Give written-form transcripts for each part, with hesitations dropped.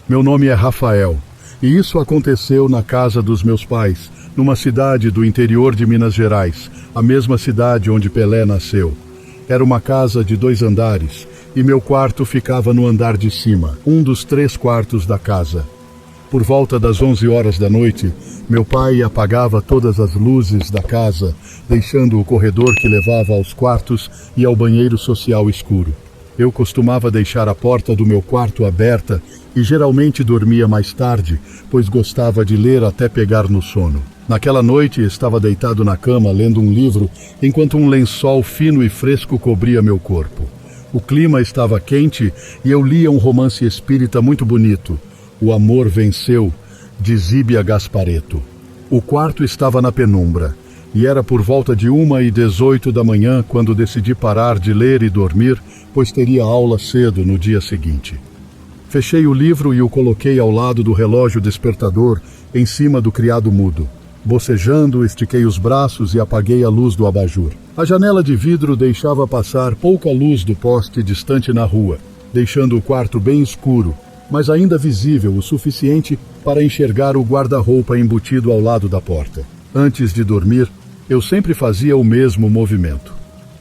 Meu nome é Rafael, e isso aconteceu na casa dos meus pais, numa cidade do interior de Minas Gerais, a mesma cidade onde Pelé nasceu. Era uma casa de 2 andares, e meu quarto ficava no andar de cima, um dos 3 quartos da casa. Por volta das 11 horas da noite, meu pai apagava todas as luzes da casa, deixando o corredor que levava aos quartos e ao banheiro social escuro. Eu costumava deixar a porta do meu quarto aberta e geralmente dormia mais tarde, pois gostava de ler até pegar no sono. Naquela noite estava deitado na cama lendo um livro, enquanto um lençol fino e fresco cobria meu corpo. O clima estava quente e eu lia um romance espírita muito bonito. O Amor Venceu, de Zíbia Gasparetto. O quarto estava na penumbra, e era por volta de 1h18 da manhã quando decidi parar de ler e dormir, pois teria aula cedo no dia seguinte. Fechei o livro e o coloquei ao lado do relógio despertador, em cima do criado mudo. Bocejando, estiquei os braços e apaguei a luz do abajur. A janela de vidro deixava passar pouca luz do poste distante na rua, deixando o quarto bem escuro, mas ainda visível o suficiente para enxergar o guarda-roupa embutido ao lado da porta. Antes de dormir, eu sempre fazia o mesmo movimento.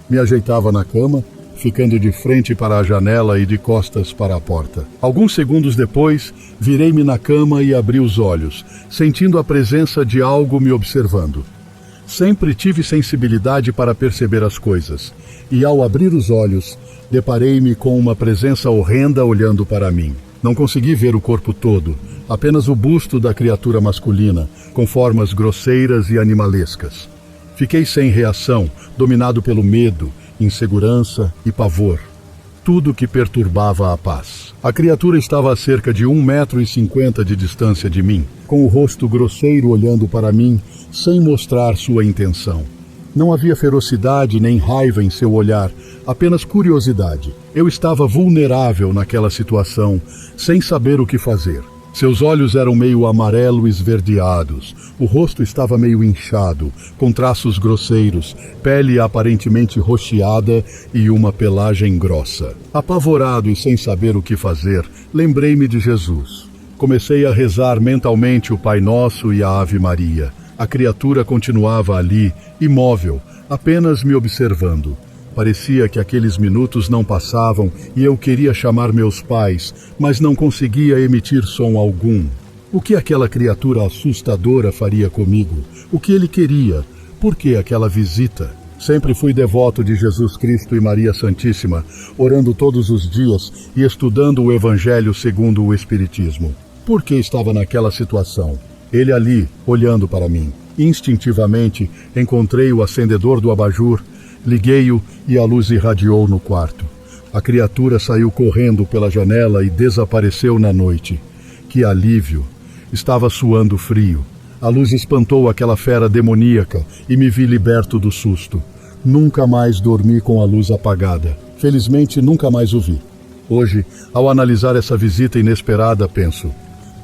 Me ajeitava na cama, ficando de frente para a janela e de costas para a porta. Alguns segundos depois, virei-me na cama e abri os olhos, sentindo a presença de algo me observando. Sempre tive sensibilidade para perceber as coisas, e ao abrir os olhos, deparei-me com uma presença horrenda olhando para mim. Não consegui ver o corpo todo, apenas o busto da criatura masculina, com formas grosseiras e animalescas. Fiquei sem reação, dominado pelo medo, insegurança e pavor. Tudo que perturbava a paz. A criatura estava a cerca de 1,50 m de distância de mim, com o rosto grosseiro olhando para mim, sem mostrar sua intenção. Não havia ferocidade nem raiva em seu olhar, apenas curiosidade. Eu estava vulnerável naquela situação, sem saber o que fazer. Seus olhos eram meio amarelo esverdeados, o rosto estava meio inchado, com traços grosseiros, pele aparentemente roxeada e uma pelagem grossa. Apavorado e sem saber o que fazer, lembrei-me de Jesus. Comecei a rezar mentalmente o Pai Nosso e a Ave Maria. A criatura continuava ali, imóvel, apenas me observando. Parecia que aqueles minutos não passavam e eu queria chamar meus pais, mas não conseguia emitir som algum. O que aquela criatura assustadora faria comigo? O que ele queria? Por que aquela visita? Sempre fui devoto de Jesus Cristo e Maria Santíssima, orando todos os dias e estudando o Evangelho segundo o Espiritismo. Por que estava naquela situação? Ele ali, olhando para mim. Instintivamente, encontrei o acendedor do abajur, liguei-o e a luz irradiou no quarto. A criatura saiu correndo pela janela e desapareceu na noite. Que alívio! Estava suando frio. A luz espantou aquela fera demoníaca e me vi liberto do susto. Nunca mais dormi com a luz apagada. Felizmente, nunca mais o vi. Hoje, ao analisar essa visita inesperada, penso: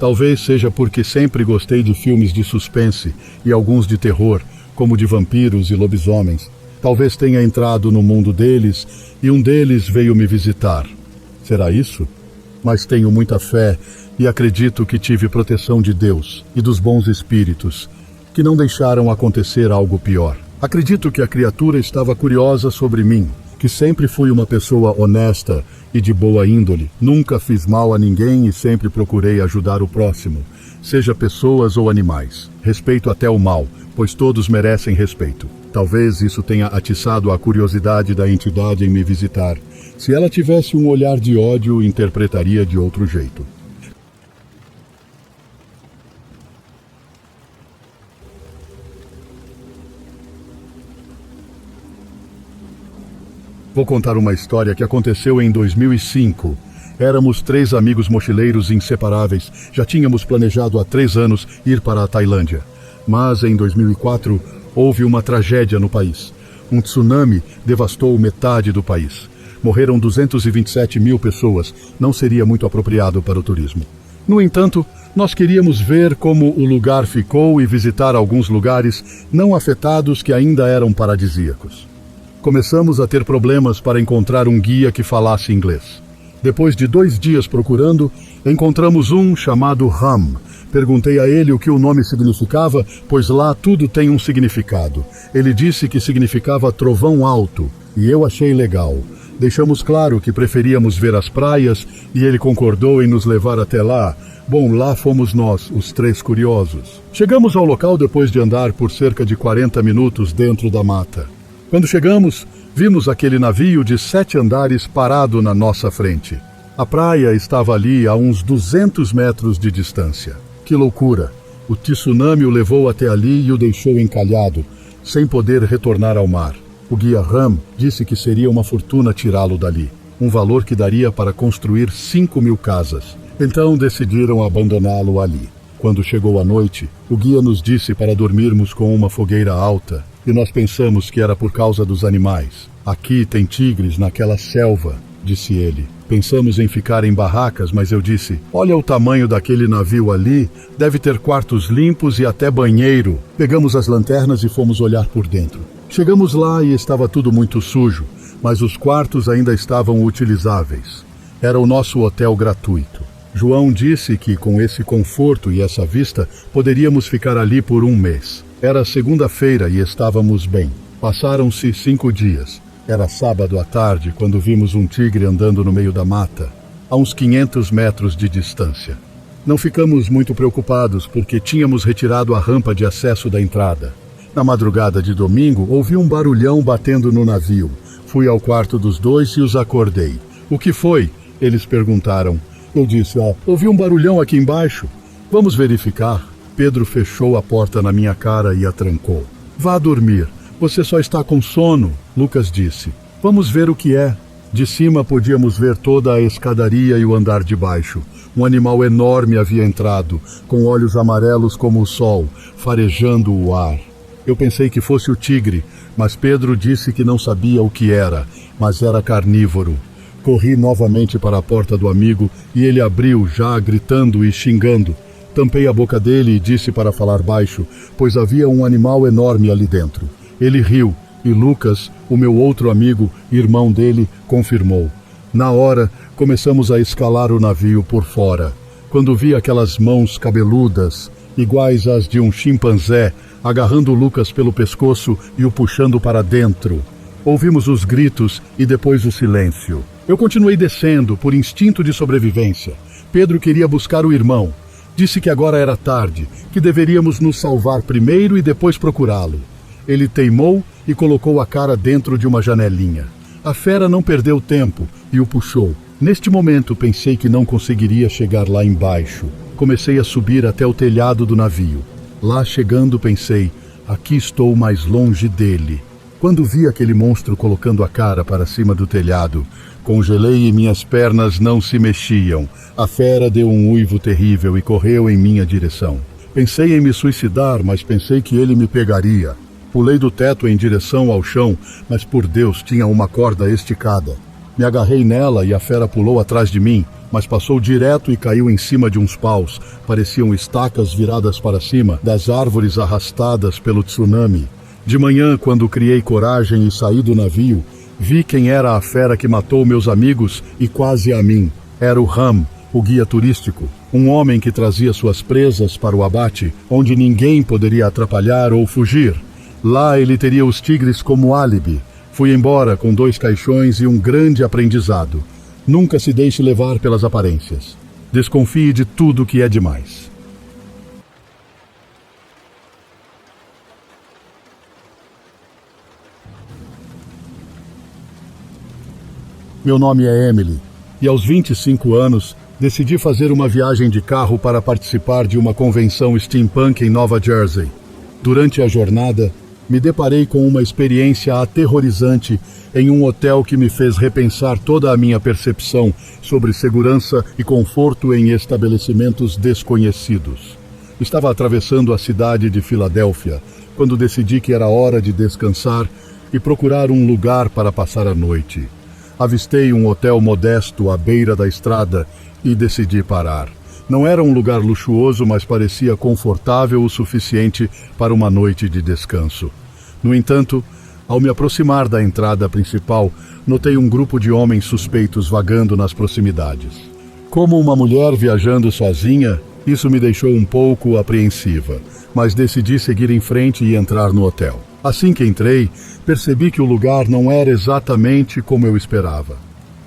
talvez seja porque sempre gostei de filmes de suspense e alguns de terror, como de vampiros e lobisomens. Talvez tenha entrado no mundo deles e um deles veio me visitar. Será isso? Mas tenho muita fé e acredito que tive proteção de Deus e dos bons espíritos, que não deixaram acontecer algo pior. Acredito que a criatura estava curiosa sobre mim, que sempre fui uma pessoa honesta e de boa índole. Nunca fiz mal a ninguém e sempre procurei ajudar o próximo, seja pessoas ou animais. Respeito até o mal, pois todos merecem respeito. Talvez isso tenha atiçado a curiosidade da entidade em me visitar. Se ela tivesse um olhar de ódio, interpretaria de outro jeito. Vou contar uma história que aconteceu em 2005. Éramos 3 amigos mochileiros inseparáveis. Já tínhamos planejado há 3 anos ir para a Tailândia. Mas em 2004, houve uma tragédia no país. Um tsunami devastou metade do país. Morreram 227 mil pessoas. Não seria muito apropriado para o turismo. No entanto, nós queríamos ver como o lugar ficou e visitar alguns lugares não afetados que ainda eram paradisíacos. Começamos a ter problemas para encontrar um guia que falasse inglês. Depois de 2 dias procurando, encontramos um chamado Ram. Perguntei a ele o que o nome significava, pois lá tudo tem um significado. Ele disse que significava trovão alto, e eu achei legal. Deixamos claro que preferíamos ver as praias, e ele concordou em nos levar até lá. Bom, lá fomos nós, os 3 curiosos. Chegamos ao local depois de andar por cerca de 40 minutos dentro da mata. Quando chegamos, vimos aquele navio de 7 andares parado na nossa frente. A praia estava ali a uns 200 metros de distância. Que loucura! O tsunami o levou até ali e o deixou encalhado, sem poder retornar ao mar. O guia Ram disse que seria uma fortuna tirá-lo dali, um valor que daria para construir 5.000 casas. Então decidiram abandoná-lo ali. Quando chegou a noite, o guia nos disse para dormirmos com uma fogueira alta, e nós pensamos que era por causa dos animais. Aqui tem tigres naquela selva, disse ele. Pensamos em ficar em barracas, mas eu disse, olha o tamanho daquele navio ali, deve ter quartos limpos e até banheiro. Pegamos as lanternas e fomos olhar por dentro. Chegamos lá e estava tudo muito sujo, mas os quartos ainda estavam utilizáveis. Era o nosso hotel gratuito. João disse que com esse conforto e essa vista, poderíamos ficar ali por 1 mês. Era segunda-feira e estávamos bem. Passaram-se 5 dias. Era sábado à tarde quando vimos um tigre andando no meio da mata, a uns 500 metros de distância. Não ficamos muito preocupados porque tínhamos retirado a rampa de acesso da entrada. Na madrugada de domingo, ouvi um barulhão batendo no navio. Fui ao quarto dos 2 e os acordei. O que foi? Eles perguntaram. Eu disse, ouvi um barulhão aqui embaixo. Vamos verificar. Pedro fechou a porta na minha cara e a trancou. Vá dormir. Você só está com sono, Lucas disse. Vamos ver o que é. De cima podíamos ver toda a escadaria e o andar de baixo. Um animal enorme havia entrado, com olhos amarelos como o sol, farejando o ar. Eu pensei que fosse o tigre, mas Pedro disse que não sabia o que era, mas era carnívoro. Corri novamente para a porta do amigo e ele abriu, já gritando e xingando. Tampei a boca dele e disse para falar baixo, pois havia um animal enorme ali dentro. Ele riu, e Lucas, o meu outro amigo, irmão dele, confirmou. Na hora, começamos a escalar o navio por fora. Quando vi aquelas mãos cabeludas, iguais às de um chimpanzé, agarrando Lucas pelo pescoço e o puxando para dentro. Ouvimos os gritos e depois o silêncio. Eu continuei descendo, por instinto de sobrevivência. Pedro queria buscar o irmão. Disse que agora era tarde, que deveríamos nos salvar primeiro e depois procurá-lo. Ele teimou e colocou a cara dentro de uma janelinha. A fera não perdeu tempo e o puxou. Neste momento pensei que não conseguiria chegar lá embaixo. Comecei a subir até o telhado do navio. Lá chegando pensei, aqui estou mais longe dele. Quando vi aquele monstro colocando a cara para cima do telhado, congelei e minhas pernas não se mexiam. A fera deu um uivo terrível e correu em minha direção. Pensei em me suicidar, mas pensei que ele me pegaria. Pulei do teto em direção ao chão, mas por Deus tinha uma corda esticada. Me agarrei nela e a fera pulou atrás de mim, mas passou direto e caiu em cima de uns paus. Pareciam estacas viradas para cima, das árvores arrastadas pelo tsunami. De manhã, quando criei coragem e saí do navio, vi quem era a fera que matou meus amigos e quase a mim. Era o Ram, o guia turístico, um homem que trazia suas presas para o abate, onde ninguém poderia atrapalhar ou fugir. Lá ele teria os tigres como álibi. Fui embora com 2 caixões e um grande aprendizado. Nunca se deixe levar pelas aparências. Desconfie de tudo que é demais. Meu nome é Emily, e aos 25 anos decidi fazer uma viagem de carro para participar de uma convenção steampunk em Nova Jersey. Durante a jornada, me deparei com uma experiência aterrorizante em um hotel que me fez repensar toda a minha percepção sobre segurança e conforto em estabelecimentos desconhecidos. Estava atravessando a cidade de Filadélfia quando decidi que era hora de descansar e procurar um lugar para passar a noite. Avistei um hotel modesto à beira da estrada e decidi parar. Não era um lugar luxuoso, mas parecia confortável o suficiente para uma noite de descanso. No entanto, Ao me aproximar da entrada principal, notei um grupo de homens suspeitos vagando nas proximidades. Como uma mulher viajando sozinha, isso me deixou um pouco apreensiva, mas decidi seguir em frente e entrar no hotel. Assim que entrei, percebi que o lugar não era exatamente como eu esperava.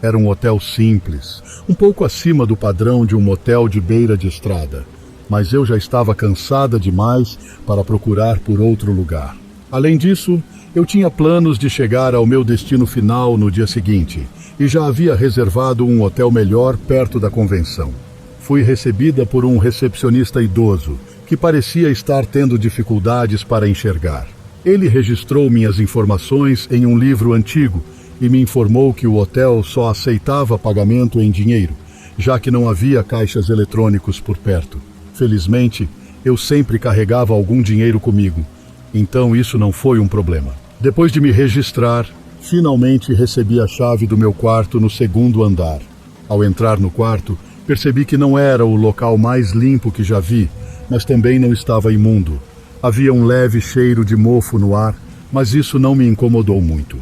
Era um hotel simples, um pouco acima do padrão de um motel de beira de estrada, mas eu já estava cansada demais para procurar por outro lugar. Além disso, eu tinha planos de chegar ao meu destino final no dia seguinte e já havia reservado um hotel melhor perto da convenção. Fui recebida por um recepcionista idoso que parecia estar tendo dificuldades para enxergar. Ele registrou minhas informações em um livro antigo e me informou que o hotel só aceitava pagamento em dinheiro, já que não havia caixas eletrônicos por perto. Felizmente, eu sempre carregava algum dinheiro comigo, então isso não foi um problema. Depois de me registrar, finalmente recebi a chave do meu quarto no segundo andar. Ao entrar no quarto, percebi que não era o local mais limpo que já vi, mas também não estava imundo. Havia um leve cheiro de mofo no ar, mas isso não me incomodou muito.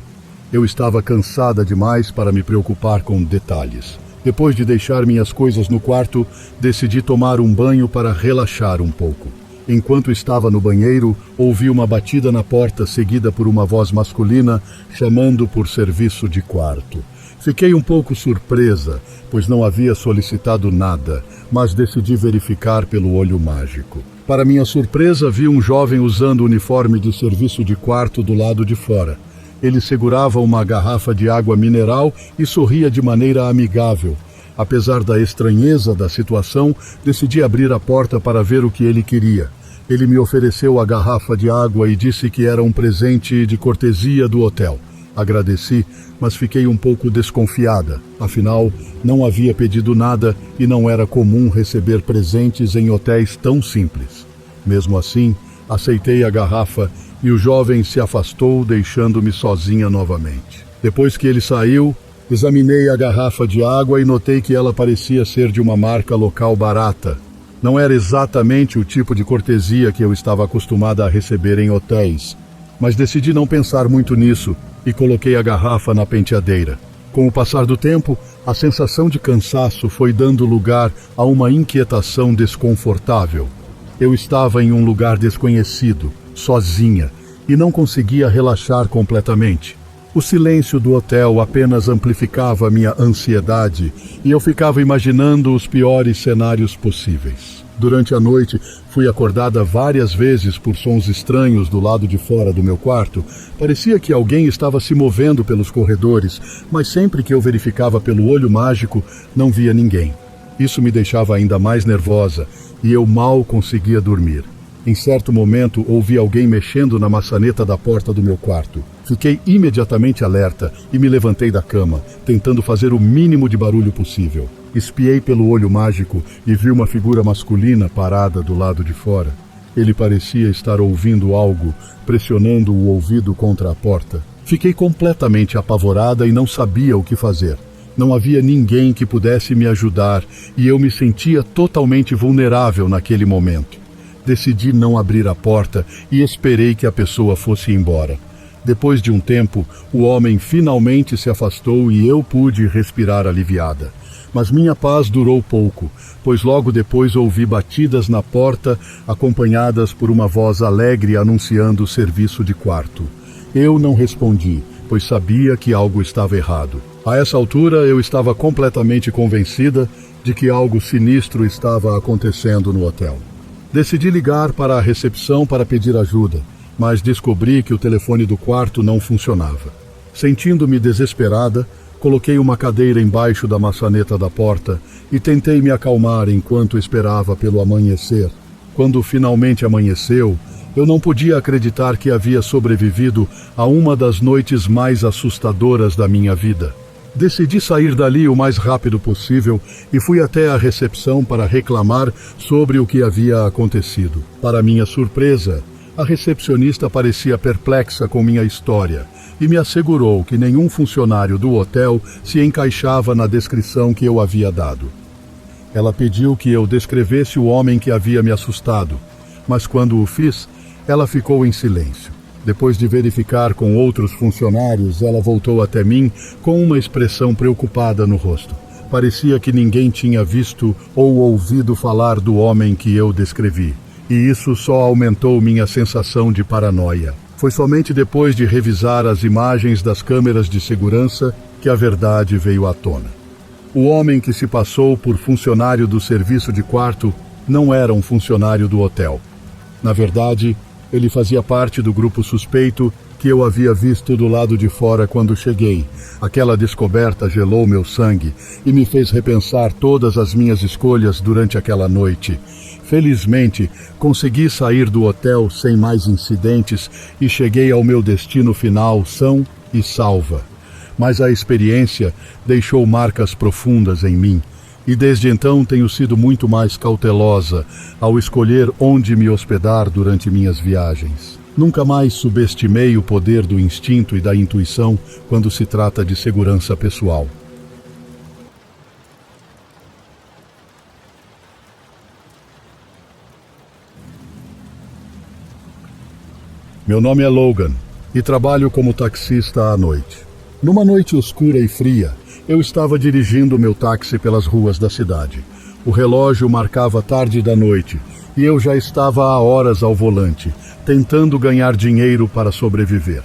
Eu estava cansada demais para me preocupar com detalhes. Depois de deixar minhas coisas no quarto, decidi tomar um banho para relaxar um pouco. Enquanto estava no banheiro, ouvi uma batida na porta seguida por uma voz masculina chamando por serviço de quarto. Fiquei um pouco surpresa, pois não havia solicitado nada, mas decidi verificar pelo olho mágico. Para minha surpresa, vi um jovem usando o uniforme de serviço de quarto do lado de fora. Ele segurava uma garrafa de água mineral e sorria de maneira amigável. Apesar da estranheza da situação, decidi abrir a porta para ver o que ele queria. Ele me ofereceu a garrafa de água e disse que era um presente de cortesia do hotel. Agradeci, mas fiquei um pouco desconfiada. Afinal, não havia pedido nada e não era comum receber presentes em hotéis tão simples. Mesmo assim, aceitei a garrafa e o jovem se afastou, deixando-me sozinha novamente. Depois que ele saiu, examinei a garrafa de água e notei que ela parecia ser de uma marca local barata. Não era exatamente o tipo de cortesia que eu estava acostumada a receber em hotéis, mas decidi não pensar muito nisso e coloquei a garrafa na penteadeira. Com o passar do tempo, a sensação de cansaço foi dando lugar a uma inquietação desconfortável. Eu estava em um lugar desconhecido, sozinha, e não conseguia relaxar completamente. O silêncio do hotel apenas amplificava minha ansiedade e eu ficava imaginando os piores cenários possíveis. Durante a noite, fui acordada várias vezes por sons estranhos do lado de fora do meu quarto. Parecia que alguém estava se movendo pelos corredores, mas sempre que eu verificava pelo olho mágico, não via ninguém. Isso me deixava ainda mais nervosa e eu mal conseguia dormir. Em certo momento, ouvi alguém mexendo na maçaneta da porta do meu quarto. Fiquei imediatamente alerta e me levantei da cama, tentando fazer o mínimo de barulho possível. Espiei pelo olho mágico e vi uma figura masculina parada do lado de fora. Ele parecia estar ouvindo algo, pressionando o ouvido contra a porta. Fiquei completamente apavorada e não sabia o que fazer. Não havia ninguém que pudesse me ajudar e eu me sentia totalmente vulnerável naquele momento. Decidi não abrir a porta e esperei que a pessoa fosse embora. Depois de um tempo, o homem finalmente se afastou e eu pude respirar aliviada. Mas minha paz durou pouco, pois logo depois ouvi batidas na porta, acompanhadas por uma voz alegre anunciando o serviço de quarto. Eu não respondi, pois sabia que algo estava errado. A essa altura, eu estava completamente convencida de que algo sinistro estava acontecendo no hotel. Decidi ligar para a recepção para pedir ajuda, mas descobri que o telefone do quarto não funcionava. Sentindo-me desesperada, coloquei uma cadeira embaixo da maçaneta da porta e tentei me acalmar enquanto esperava pelo amanhecer. Quando finalmente amanheceu, eu não podia acreditar que havia sobrevivido a uma das noites mais assustadoras da minha vida. Decidi sair dali o mais rápido possível e fui até a recepção para reclamar sobre o que havia acontecido. Para minha surpresa, a recepcionista parecia perplexa com minha história e me assegurou que nenhum funcionário do hotel se encaixava na descrição que eu havia dado. Ela pediu que eu descrevesse o homem que havia me assustado, mas quando o fiz, ela ficou em silêncio. Depois de verificar com outros funcionários, ela voltou até mim com uma expressão preocupada no rosto. Parecia que ninguém tinha visto ou ouvido falar do homem que eu descrevi. E isso só aumentou minha sensação de paranoia. Foi somente depois de revisar as imagens das câmeras de segurança que a verdade veio à tona. O homem que se passou por funcionário do serviço de quarto não era um funcionário do hotel. Na verdade, ele fazia parte do grupo suspeito que eu havia visto do lado de fora quando cheguei. Aquela descoberta gelou meu sangue e me fez repensar todas as minhas escolhas durante aquela noite. Felizmente, consegui sair do hotel sem mais incidentes e cheguei ao meu destino final são e salva. Mas a experiência deixou marcas profundas em mim, e desde então tenho sido muito mais cautelosa ao escolher onde me hospedar durante minhas viagens. Nunca mais subestimei o poder do instinto e da intuição quando se trata de segurança pessoal. Meu nome é Logan e trabalho como taxista à noite. Numa noite escura e fria, eu estava dirigindo meu táxi pelas ruas da cidade. O relógio marcava tarde da noite e eu já estava há horas ao volante, tentando ganhar dinheiro para sobreviver.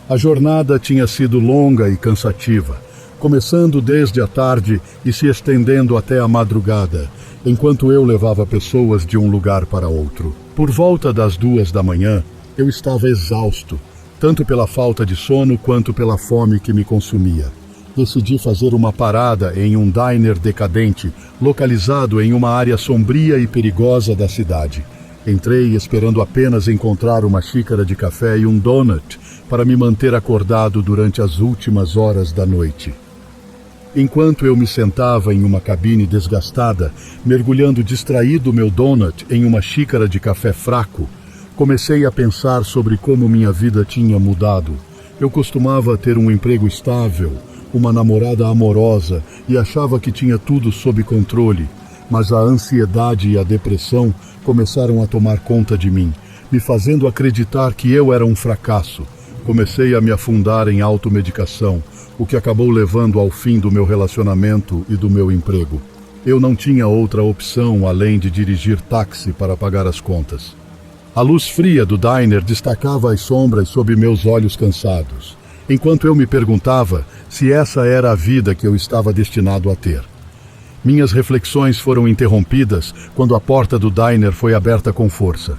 A jornada tinha sido longa e cansativa, começando desde a tarde e se estendendo até a madrugada, enquanto eu levava pessoas de um lugar para outro. Por volta das 2 da manhã, eu estava exausto, tanto pela falta de sono quanto pela fome que me consumia. Decidi fazer uma parada em um diner decadente, localizado em uma área sombria e perigosa da cidade. Entrei esperando apenas encontrar uma xícara de café e um donut para me manter acordado durante as últimas horas da noite. Enquanto eu me sentava em uma cabine desgastada, mergulhando distraído meu donut em uma xícara de café fraco, comecei a pensar sobre como minha vida tinha mudado. Eu costumava ter um emprego estável, uma namorada amorosa e achava que tinha tudo sob controle, mas a ansiedade e a depressão começaram a tomar conta de mim, me fazendo acreditar que eu era um fracasso. Comecei a me afundar em automedicação, o que acabou levando ao fim do meu relacionamento e do meu emprego. Eu não tinha outra opção além de dirigir táxi para pagar as contas. A luz fria do diner destacava as sombras sob meus olhos cansados, enquanto eu me perguntava se essa era a vida que eu estava destinado a ter. Minhas reflexões foram interrompidas quando a porta do diner foi aberta com força.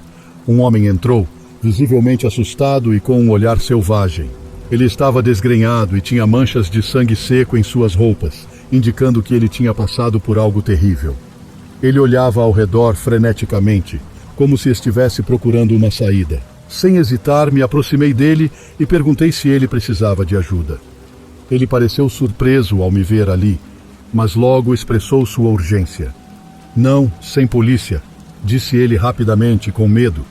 Um homem entrou, visivelmente assustado e com um olhar selvagem. Ele estava desgrenhado e tinha manchas de sangue seco em suas roupas, indicando que ele tinha passado por algo terrível. Ele olhava ao redor freneticamente, como se estivesse procurando uma saída. Sem hesitar, me aproximei dele e perguntei se ele precisava de ajuda. Ele pareceu surpreso ao me ver ali, mas logo expressou sua urgência. Não, sem polícia, disse ele rapidamente, com medo.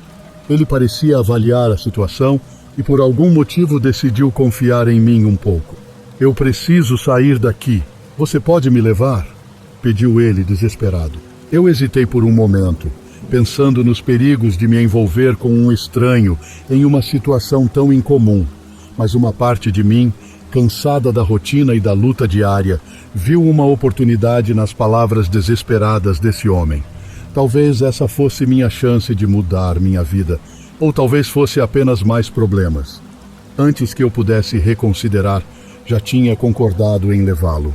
Ele parecia avaliar a situação e por algum motivo decidiu confiar em mim um pouco. Eu preciso sair daqui. Você pode me levar? Pediu ele, desesperado. Eu hesitei por um momento, pensando nos perigos de me envolver com um estranho em uma situação tão incomum. Mas uma parte de mim, cansada da rotina e da luta diária, viu uma oportunidade nas palavras desesperadas desse homem. Talvez essa fosse minha chance de mudar minha vida, ou talvez fosse apenas mais problemas. Antes que eu pudesse reconsiderar, já tinha concordado em levá-lo.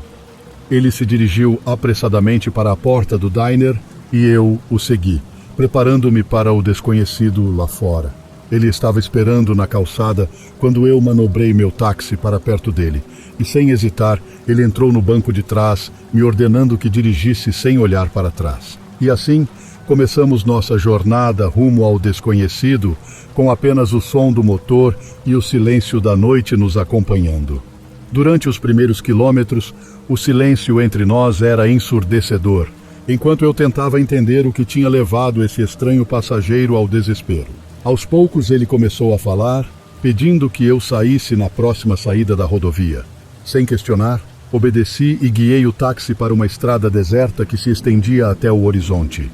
Ele se dirigiu apressadamente para a porta do diner e eu o segui, preparando-me para o desconhecido lá fora. Ele estava esperando na calçada quando eu manobrei meu táxi para perto dele, e sem hesitar, ele entrou no banco de trás, me ordenando que dirigisse sem olhar para trás. E assim, começamos nossa jornada rumo ao desconhecido, com apenas o som do motor e o silêncio da noite nos acompanhando. Durante os primeiros quilômetros, o silêncio entre nós era ensurdecedor, enquanto eu tentava entender o que tinha levado esse estranho passageiro ao desespero. Aos poucos ele começou a falar, pedindo que eu saísse na próxima saída da rodovia. Sem questionar, obedeci e guiei o táxi para uma estrada deserta que se estendia até o horizonte.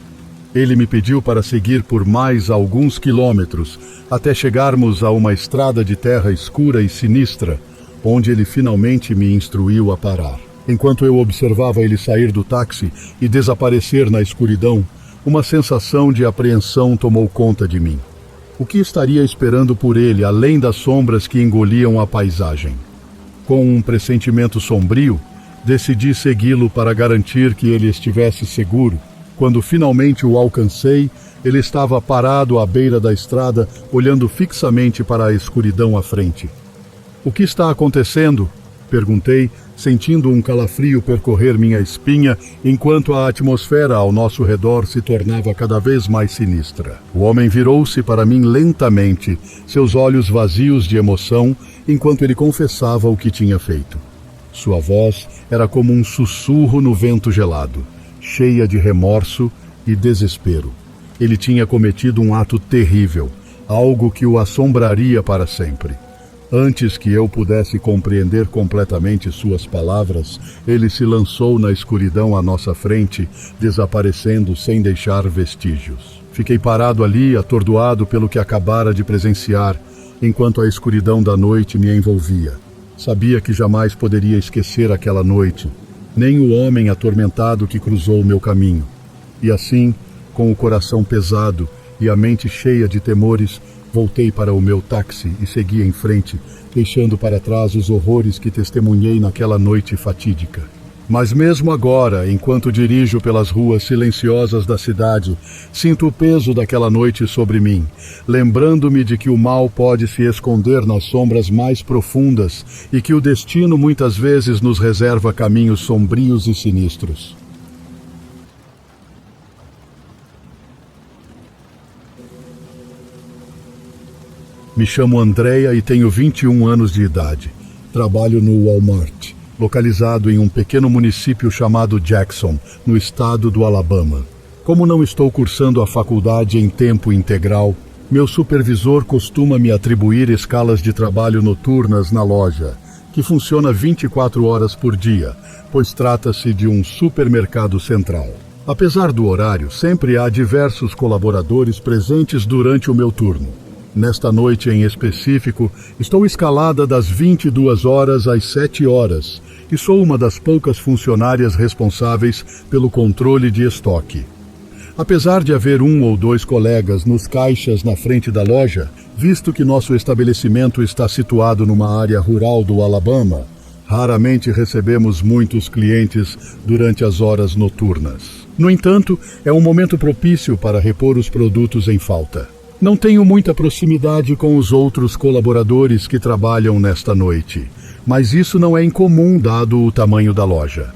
Ele me pediu para seguir por mais alguns quilômetros, até chegarmos a uma estrada de terra escura e sinistra, onde ele finalmente me instruiu a parar. Enquanto eu observava ele sair do táxi e desaparecer na escuridão, uma sensação de apreensão tomou conta de mim. O que estaria esperando por ele, além das sombras que engoliam a paisagem? Com um pressentimento sombrio, decidi segui-lo para garantir que ele estivesse seguro. Quando finalmente o alcancei, ele estava parado à beira da estrada, olhando fixamente para a escuridão à frente. "O que está acontecendo?" perguntei, sentindo um calafrio percorrer minha espinha, enquanto a atmosfera ao nosso redor se tornava cada vez mais sinistra. O homem virou-se para mim lentamente, seus olhos vazios de emoção, enquanto ele confessava o que tinha feito. Sua voz era como um sussurro no vento gelado, cheia de remorso e desespero. Ele tinha cometido um ato terrível, algo que o assombraria para sempre. Antes que eu pudesse compreender completamente suas palavras, ele se lançou na escuridão à nossa frente, desaparecendo sem deixar vestígios. Fiquei parado ali, atordoado pelo que acabara de presenciar, enquanto a escuridão da noite me envolvia. Sabia que jamais poderia esquecer aquela noite, nem o homem atormentado que cruzou meu caminho. E assim, com o coração pesado e a mente cheia de temores, voltei para o meu táxi e segui em frente, deixando para trás os horrores que testemunhei naquela noite fatídica. Mas mesmo agora, enquanto dirijo pelas ruas silenciosas da cidade, sinto o peso daquela noite sobre mim, lembrando-me de que o mal pode se esconder nas sombras mais profundas e que o destino muitas vezes nos reserva caminhos sombrios e sinistros. Me chamo Andrea e tenho 21 anos de idade. Trabalho no Walmart, localizado em um pequeno município chamado Jackson, no estado do Alabama. Como não estou cursando a faculdade em tempo integral, meu supervisor costuma me atribuir escalas de trabalho noturnas na loja, que funciona 24 horas por dia, pois trata-se de um supermercado central. Apesar do horário, sempre há diversos colaboradores presentes durante o meu turno. Nesta noite em específico, estou escalada das 22 horas às 7 horas e sou uma das poucas funcionárias responsáveis pelo controle de estoque. Apesar de haver um ou dois colegas nos caixas na frente da loja, visto que nosso estabelecimento está situado numa área rural do Alabama, raramente recebemos muitos clientes durante as horas noturnas. No entanto, é um momento propício para repor os produtos em falta. Não tenho muita proximidade com os outros colaboradores que trabalham nesta noite, mas isso não é incomum dado o tamanho da loja.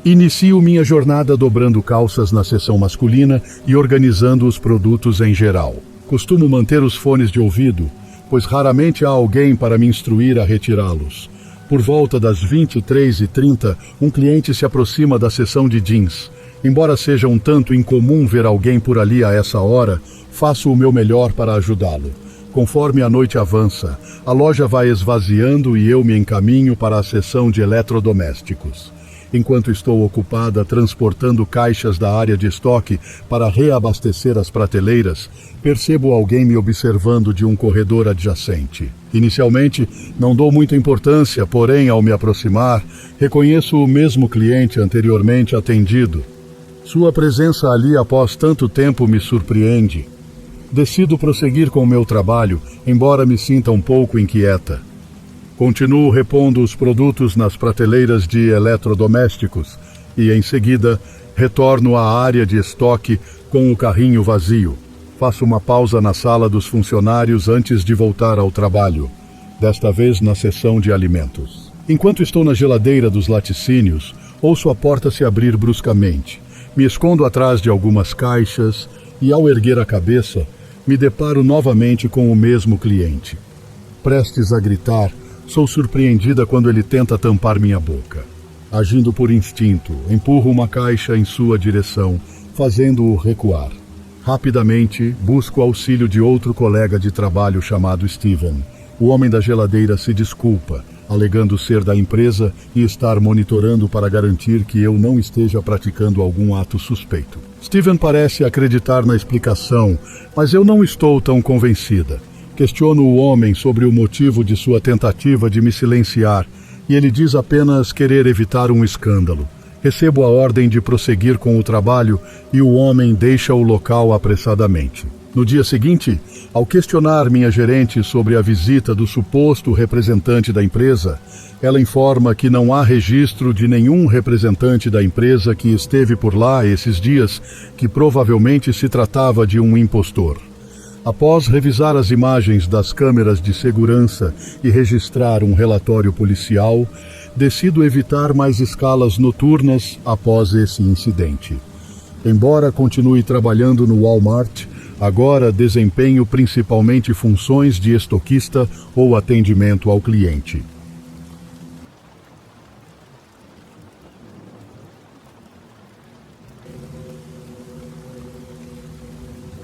Inicio minha jornada dobrando calças na seção masculina e organizando os produtos em geral. Costumo manter os fones de ouvido, pois raramente há alguém para me instruir a retirá-los. Por volta das 23h30, um cliente se aproxima da seção de jeans. Embora seja um tanto incomum ver alguém por ali a essa hora, faço o meu melhor para ajudá-lo. Conforme a noite avança, a loja vai esvaziando e eu me encaminho para a seção de eletrodomésticos. Enquanto estou ocupada transportando caixas da área de estoque para reabastecer as prateleiras, percebo alguém me observando de um corredor adjacente. Inicialmente, não dou muita importância, porém, ao me aproximar, reconheço o mesmo cliente anteriormente atendido. Sua presença ali após tanto tempo me surpreende. Decido prosseguir com o meu trabalho, embora me sinta um pouco inquieta. Continuo repondo os produtos nas prateleiras de eletrodomésticos e, em seguida, retorno à área de estoque com o carrinho vazio. Faço uma pausa na sala dos funcionários antes de voltar ao trabalho, desta vez na seção de alimentos. Enquanto estou na geladeira dos laticínios, ouço a porta se abrir bruscamente. Me escondo atrás de algumas caixas e, ao erguer a cabeça, me deparo novamente com o mesmo cliente. Prestes a gritar, sou surpreendida quando ele tenta tampar minha boca. Agindo por instinto, empurro uma caixa em sua direção, fazendo-o recuar. Rapidamente, busco auxílio de outro colega de trabalho chamado Steven. O homem da geladeira se desculpa, alegando ser da empresa e estar monitorando para garantir que eu não esteja praticando algum ato suspeito. Steven parece acreditar na explicação, mas eu não estou tão convencida. Questiono o homem sobre o motivo de sua tentativa de me silenciar e ele diz apenas querer evitar um escândalo. Recebo a ordem de prosseguir com o trabalho e o homem deixa o local apressadamente. No dia seguinte, ao questionar minha gerente sobre a visita do suposto representante da empresa, ela informa que não há registro de nenhum representante da empresa que esteve por lá esses dias, que provavelmente se tratava de um impostor. Após revisar as imagens das câmeras de segurança e registrar um relatório policial, decido evitar mais escalas noturnas após esse incidente. Embora continue trabalhando no Walmart, agora desempenho principalmente funções de estoquista ou atendimento ao cliente.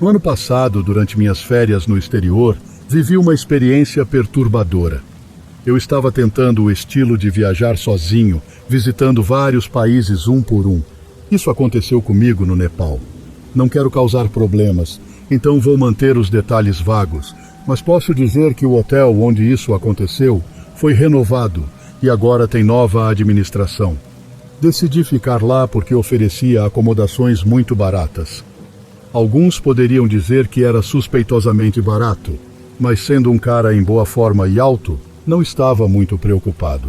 No ano passado, durante minhas férias no exterior, vivi uma experiência perturbadora. Eu estava tentando o estilo de viajar sozinho, visitando vários países um por um. Isso aconteceu comigo no Nepal. Não quero causar problemas, então vou manter os detalhes vagos, mas posso dizer que o hotel onde isso aconteceu foi renovado e agora tem nova administração. Decidi ficar lá porque oferecia acomodações muito baratas. Alguns poderiam dizer que era suspeitosamente barato, mas sendo um cara em boa forma e alto, não estava muito preocupado.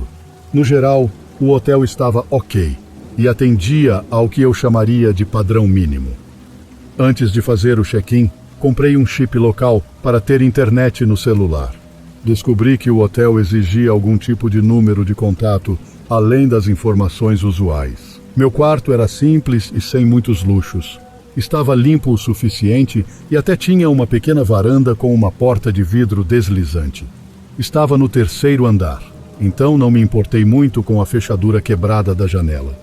No geral, o hotel estava ok e atendia ao que eu chamaria de padrão mínimo. Antes de fazer o check-in, comprei um chip local para ter internet no celular. Descobri que o hotel exigia algum tipo de número de contato, além das informações usuais. Meu quarto era simples e sem muitos luxos. Estava limpo o suficiente e até tinha uma pequena varanda com uma porta de vidro deslizante. Estava no 3º andar, então não me importei muito com a fechadura quebrada da janela.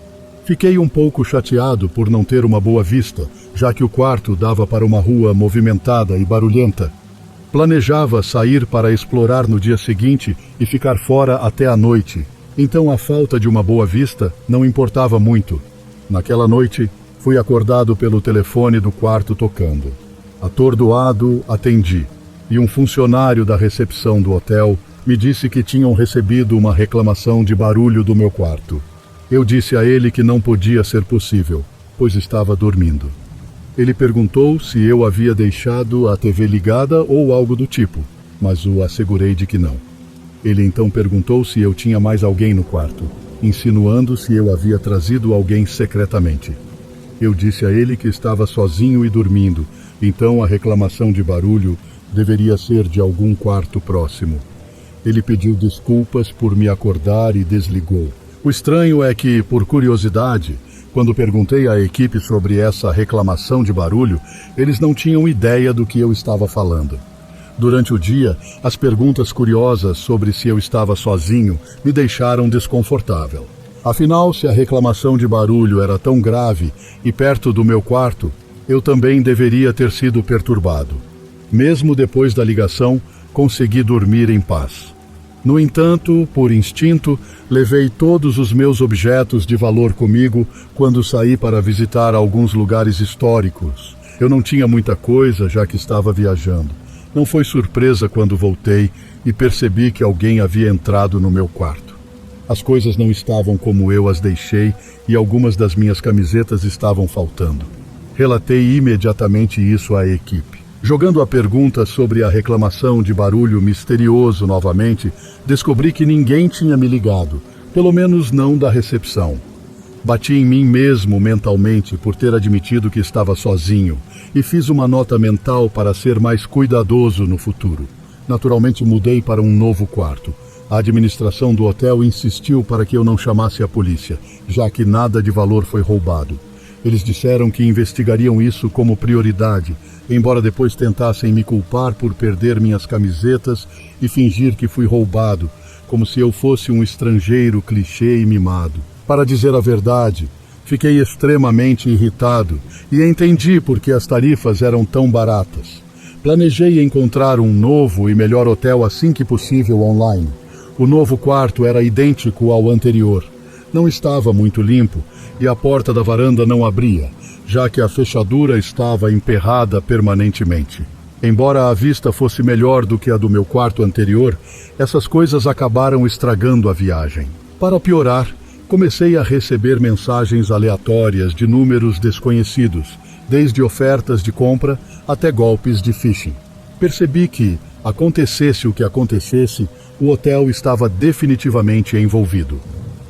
Fiquei um pouco chateado por não ter uma boa vista, já que o quarto dava para uma rua movimentada e barulhenta. Planejava sair para explorar no dia seguinte e ficar fora até a noite, então a falta de uma boa vista não importava muito. Naquela noite, fui acordado pelo telefone do quarto tocando. Atordoado, atendi, e um funcionário da recepção do hotel me disse que tinham recebido uma reclamação de barulho do meu quarto. Eu disse a ele que não podia ser possível, pois estava dormindo. Ele perguntou se eu havia deixado a TV ligada ou algo do tipo, mas o assegurei de que não. Ele então perguntou se eu tinha mais alguém no quarto, insinuando se eu havia trazido alguém secretamente. Eu disse a ele que estava sozinho e dormindo, então a reclamação de barulho deveria ser de algum quarto próximo. Ele pediu desculpas por me acordar e desligou. O estranho é que, por curiosidade, quando perguntei à equipe sobre essa reclamação de barulho, eles não tinham ideia do que eu estava falando. Durante o dia, as perguntas curiosas sobre se eu estava sozinho me deixaram desconfortável. Afinal, se a reclamação de barulho era tão grave e perto do meu quarto, eu também deveria ter sido perturbado. Mesmo depois da ligação, consegui dormir em paz. No entanto, por instinto, levei todos os meus objetos de valor comigo quando saí para visitar alguns lugares históricos. Eu não tinha muita coisa, já que estava viajando. Não foi surpresa quando voltei e percebi que alguém havia entrado no meu quarto. As coisas não estavam como eu as deixei e algumas das minhas camisetas estavam faltando. Relatei imediatamente isso à equipe. Jogando a pergunta sobre a reclamação de barulho misterioso novamente, descobri que ninguém tinha me ligado, pelo menos não da recepção. Bati em mim mesmo mentalmente por ter admitido que estava sozinho e fiz uma nota mental para ser mais cuidadoso no futuro. Naturalmente mudei para um novo quarto. A administração do hotel insistiu para que eu não chamasse a polícia, já que nada de valor foi roubado. Eles disseram que investigariam isso como prioridade, embora depois tentassem me culpar por perder minhas camisetas e fingir que fui roubado, como se eu fosse um estrangeiro clichê e mimado. Para dizer a verdade, fiquei extremamente irritado e entendi por que as tarifas eram tão baratas. Planejei encontrar um novo e melhor hotel assim que possível online. O novo quarto era idêntico ao anterior. Não estava muito limpo e a porta da varanda não abria, já que a fechadura estava emperrada permanentemente. Embora a vista fosse melhor do que a do meu quarto anterior, essas coisas acabaram estragando a viagem. Para piorar, comecei a receber mensagens aleatórias de números desconhecidos, desde ofertas de compra até golpes de phishing. Percebi que, acontecesse o que acontecesse, o hotel estava definitivamente envolvido.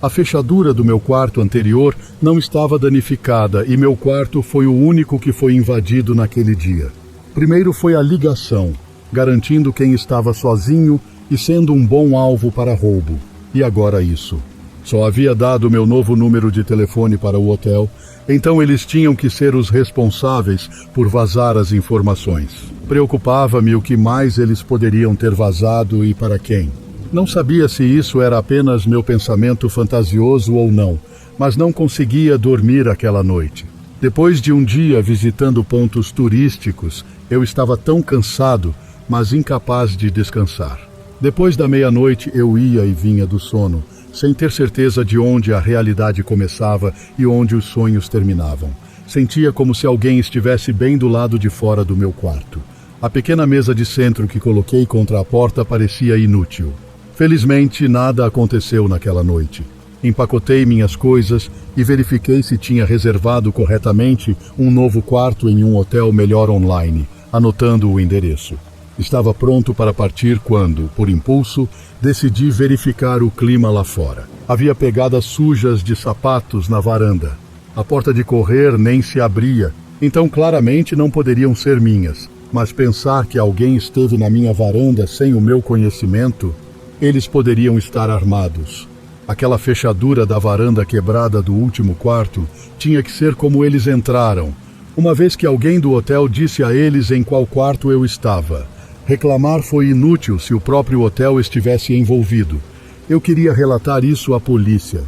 A fechadura do meu quarto anterior não estava danificada e meu quarto foi o único que foi invadido naquele dia. Primeiro foi a ligação, garantindo quem estava sozinho e sendo um bom alvo para roubo. E agora isso. Só havia dado meu novo número de telefone para o hotel, então eles tinham que ser os responsáveis por vazar as informações. Preocupava-me o que mais eles poderiam ter vazado e para quem. Não sabia se isso era apenas meu pensamento fantasioso ou não, mas não conseguia dormir aquela noite. Depois de um dia visitando pontos turísticos, eu estava tão cansado, mas incapaz de descansar. Depois da meia-noite eu ia e vinha do sono, sem ter certeza de onde a realidade começava e onde os sonhos terminavam. Sentia como se alguém estivesse bem do lado de fora do meu quarto. A pequena mesa de centro que coloquei contra a porta parecia inútil. Felizmente, nada aconteceu naquela noite. Empacotei minhas coisas e verifiquei se tinha reservado corretamente um novo quarto em um hotel melhor online, anotando o endereço. Estava pronto para partir quando, por impulso, decidi verificar o clima lá fora. Havia pegadas sujas de sapatos na varanda. A porta de correr nem se abria, então claramente não poderiam ser minhas. Mas pensar que alguém esteve na minha varanda sem o meu conhecimento, eles poderiam estar armados. Aquela fechadura da varanda quebrada do último quarto tinha que ser como eles entraram, uma vez que alguém do hotel disse a eles em qual quarto eu estava. Reclamar foi inútil se o próprio hotel estivesse envolvido. Eu queria relatar isso à polícia,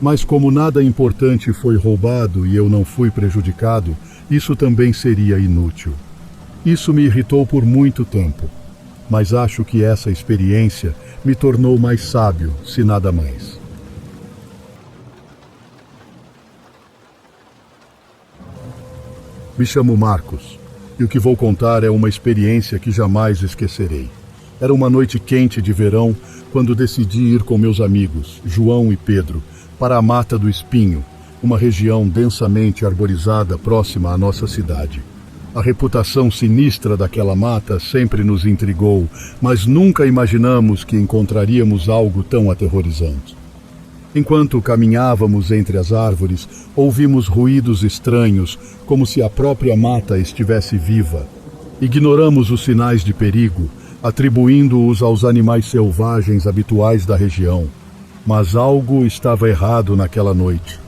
mas como nada importante foi roubado e eu não fui prejudicado, isso também seria inútil. Isso me irritou por muito tempo, mas acho que essa experiência me tornou mais sábio, se nada mais. Me chamo Marcos, e o que vou contar é uma experiência que jamais esquecerei. Era uma noite quente de verão, quando decidi ir com meus amigos, João e Pedro, para a Mata do Espinho, uma região densamente arborizada próxima à nossa cidade. A reputação sinistra daquela mata sempre nos intrigou, mas nunca imaginamos que encontraríamos algo tão aterrorizante. Enquanto caminhávamos entre as árvores, ouvimos ruídos estranhos, como se a própria mata estivesse viva. Ignoramos os sinais de perigo, atribuindo-os aos animais selvagens habituais da região. Mas algo estava errado naquela noite.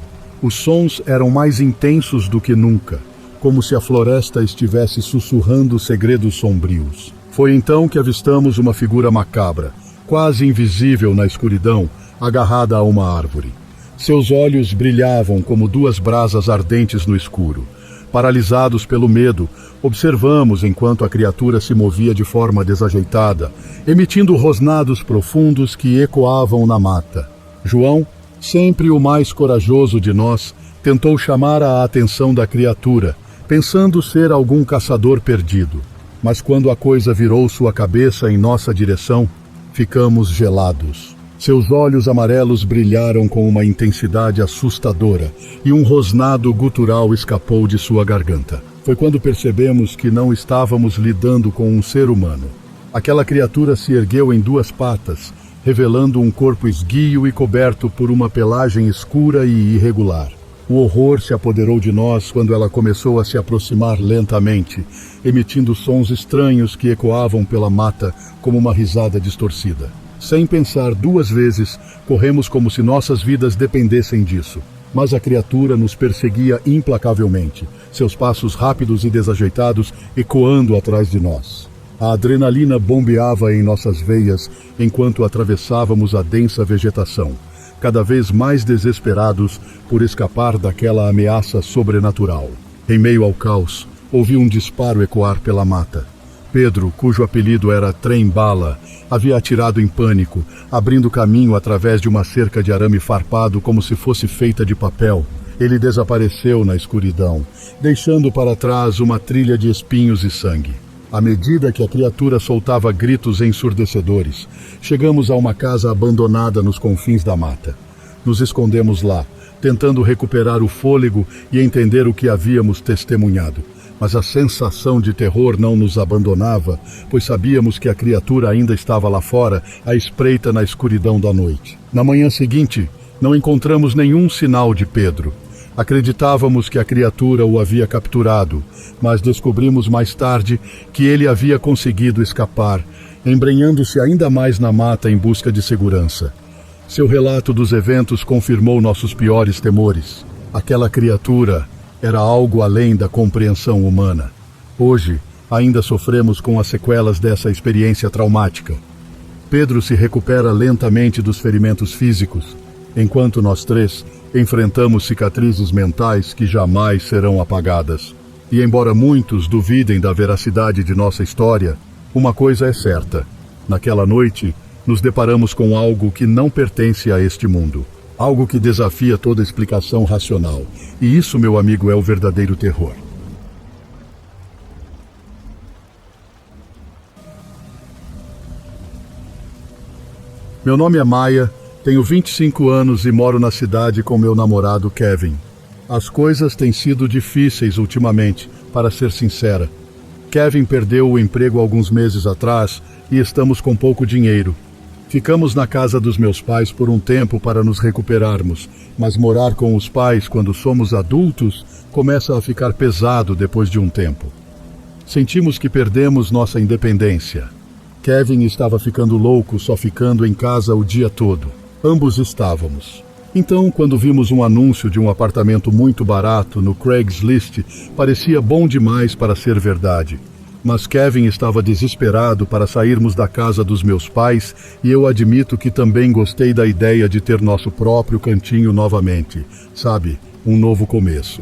Os sons eram mais intensos do que nunca, como se a floresta estivesse sussurrando segredos sombrios. Foi então que avistamos uma figura macabra, quase invisível na escuridão, agarrada a uma árvore. Seus olhos brilhavam como duas brasas ardentes no escuro. Paralisados pelo medo, observamos enquanto a criatura se movia de forma desajeitada, emitindo rosnados profundos que ecoavam na mata. João, sempre o mais corajoso de nós, tentou chamar a atenção da criatura, pensando ser algum caçador perdido. Mas quando a coisa virou sua cabeça em nossa direção, ficamos gelados. Seus olhos amarelos brilharam com uma intensidade assustadora e um rosnado gutural escapou de sua garganta. Foi quando percebemos que não estávamos lidando com um ser humano. Aquela criatura se ergueu em duas patas, revelando um corpo esguio e coberto por uma pelagem escura e irregular. O horror se apoderou de nós quando ela começou a se aproximar lentamente, emitindo sons estranhos que ecoavam pela mata como uma risada distorcida. Sem pensar duas vezes, corremos como se nossas vidas dependessem disso. Mas a criatura nos perseguia implacavelmente, seus passos rápidos e desajeitados ecoando atrás de nós. A adrenalina bombeava em nossas veias enquanto atravessávamos a densa vegetação, cada vez mais desesperados por escapar daquela ameaça sobrenatural. Em meio ao caos, ouvi um disparo ecoar pela mata. Pedro, cujo apelido era Trem-Bala, havia atirado em pânico, abrindo caminho através de uma cerca de arame farpado como se fosse feita de papel. Ele desapareceu na escuridão, deixando para trás uma trilha de espinhos e sangue. À medida que a criatura soltava gritos ensurdecedores, chegamos a uma casa abandonada nos confins da mata. Nos escondemos lá, tentando recuperar o fôlego e entender o que havíamos testemunhado. Mas a sensação de terror não nos abandonava, pois sabíamos que a criatura ainda estava lá fora, à espreita na escuridão da noite. Na manhã seguinte, não encontramos nenhum sinal de Pedro. Acreditávamos que a criatura o havia capturado, mas descobrimos mais tarde que ele havia conseguido escapar, embrenhando-se ainda mais na mata em busca de segurança. Seu relato dos eventos confirmou nossos piores temores. Aquela criatura era algo além da compreensão humana. Hoje, ainda sofremos com as sequelas dessa experiência traumática. Pedro se recupera lentamente dos ferimentos físicos, enquanto nós três enfrentamos cicatrizes mentais que jamais serão apagadas. E embora muitos duvidem da veracidade de nossa história, uma coisa é certa: naquela noite, nos deparamos com algo que não pertence a este mundo. Algo que desafia toda explicação racional. E isso, meu amigo, é o verdadeiro terror. Meu nome é Maia, tenho 25 anos e moro na cidade com meu namorado Kevin. As coisas têm sido difíceis ultimamente, para ser sincera. Kevin perdeu o emprego alguns meses atrás e estamos com pouco dinheiro. Ficamos na casa dos meus pais por um tempo para nos recuperarmos, mas morar com os pais quando somos adultos começa a ficar pesado depois de um tempo. Sentimos que perdemos nossa independência. Kevin estava ficando louco só ficando em casa o dia todo. Ambos estávamos. Então, quando vimos um anúncio de um apartamento muito barato no Craigslist, parecia bom demais para ser verdade. Mas Kevin estava desesperado para sairmos da casa dos meus pais e eu admito que também gostei da ideia de ter nosso próprio cantinho novamente. Sabe, um novo começo.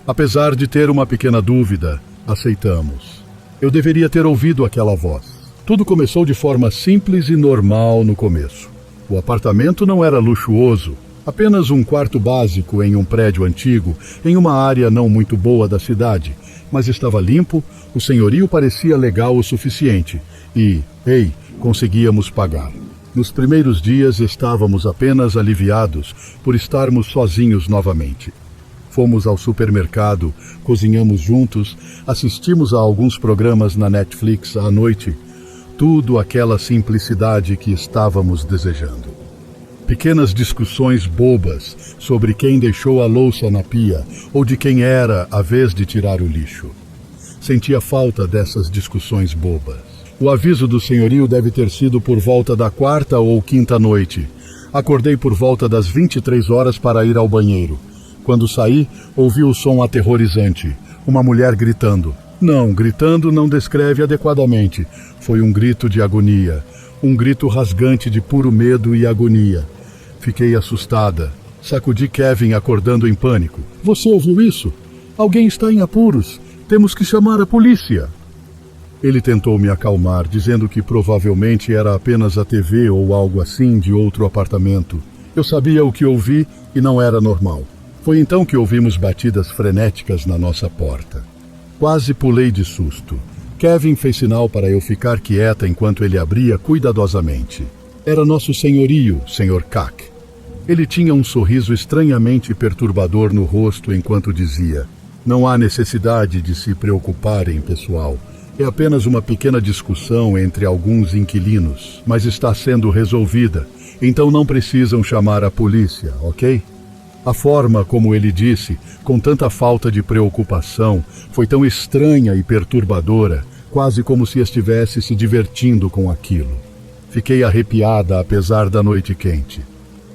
Apesar de ter uma pequena dúvida, aceitamos. Eu deveria ter ouvido aquela voz. Tudo começou de forma simples e normal no começo. O apartamento não era luxuoso, apenas um quarto básico em um prédio antigo, em uma área não muito boa da cidade, mas estava limpo, o senhorio parecia legal o suficiente e, conseguíamos pagar. Nos primeiros dias estávamos apenas aliviados por estarmos sozinhos novamente. Fomos ao supermercado, cozinhamos juntos, assistimos a alguns programas na Netflix à noite. Tudo aquela simplicidade que estávamos desejando. Pequenas discussões bobas sobre quem deixou a louça na pia ou de quem era a vez de tirar o lixo. Sentia falta dessas discussões bobas. O aviso do senhorio deve ter sido por volta da 4ª ou 5ª noite. Acordei por volta das 23 horas para ir ao banheiro. Quando saí, ouvi o som aterrorizante. Uma mulher gritando. Não, gritando não descreve adequadamente. Foi um grito de agonia. Um grito rasgante de puro medo e agonia. Fiquei assustada. Sacudi Kevin acordando em pânico. Você ouviu isso? Alguém está em apuros. Temos que chamar a polícia. Ele tentou me acalmar, dizendo que provavelmente era apenas a TV ou algo assim de outro apartamento. Eu sabia o que ouvi e não era normal. Foi então que ouvimos batidas frenéticas na nossa porta. Quase pulei de susto. Kevin fez sinal para eu ficar quieta enquanto ele abria cuidadosamente. Era nosso senhorio, Sr. Cac. Ele tinha um sorriso estranhamente perturbador no rosto enquanto dizia: "Não há necessidade de se preocuparem, pessoal. É apenas uma pequena discussão entre alguns inquilinos, mas está sendo resolvida, então não precisam chamar a polícia, ok?" A forma como ele disse, com tanta falta de preocupação, foi tão estranha e perturbadora, quase como se estivesse se divertindo com aquilo. Fiquei arrepiada apesar da noite quente.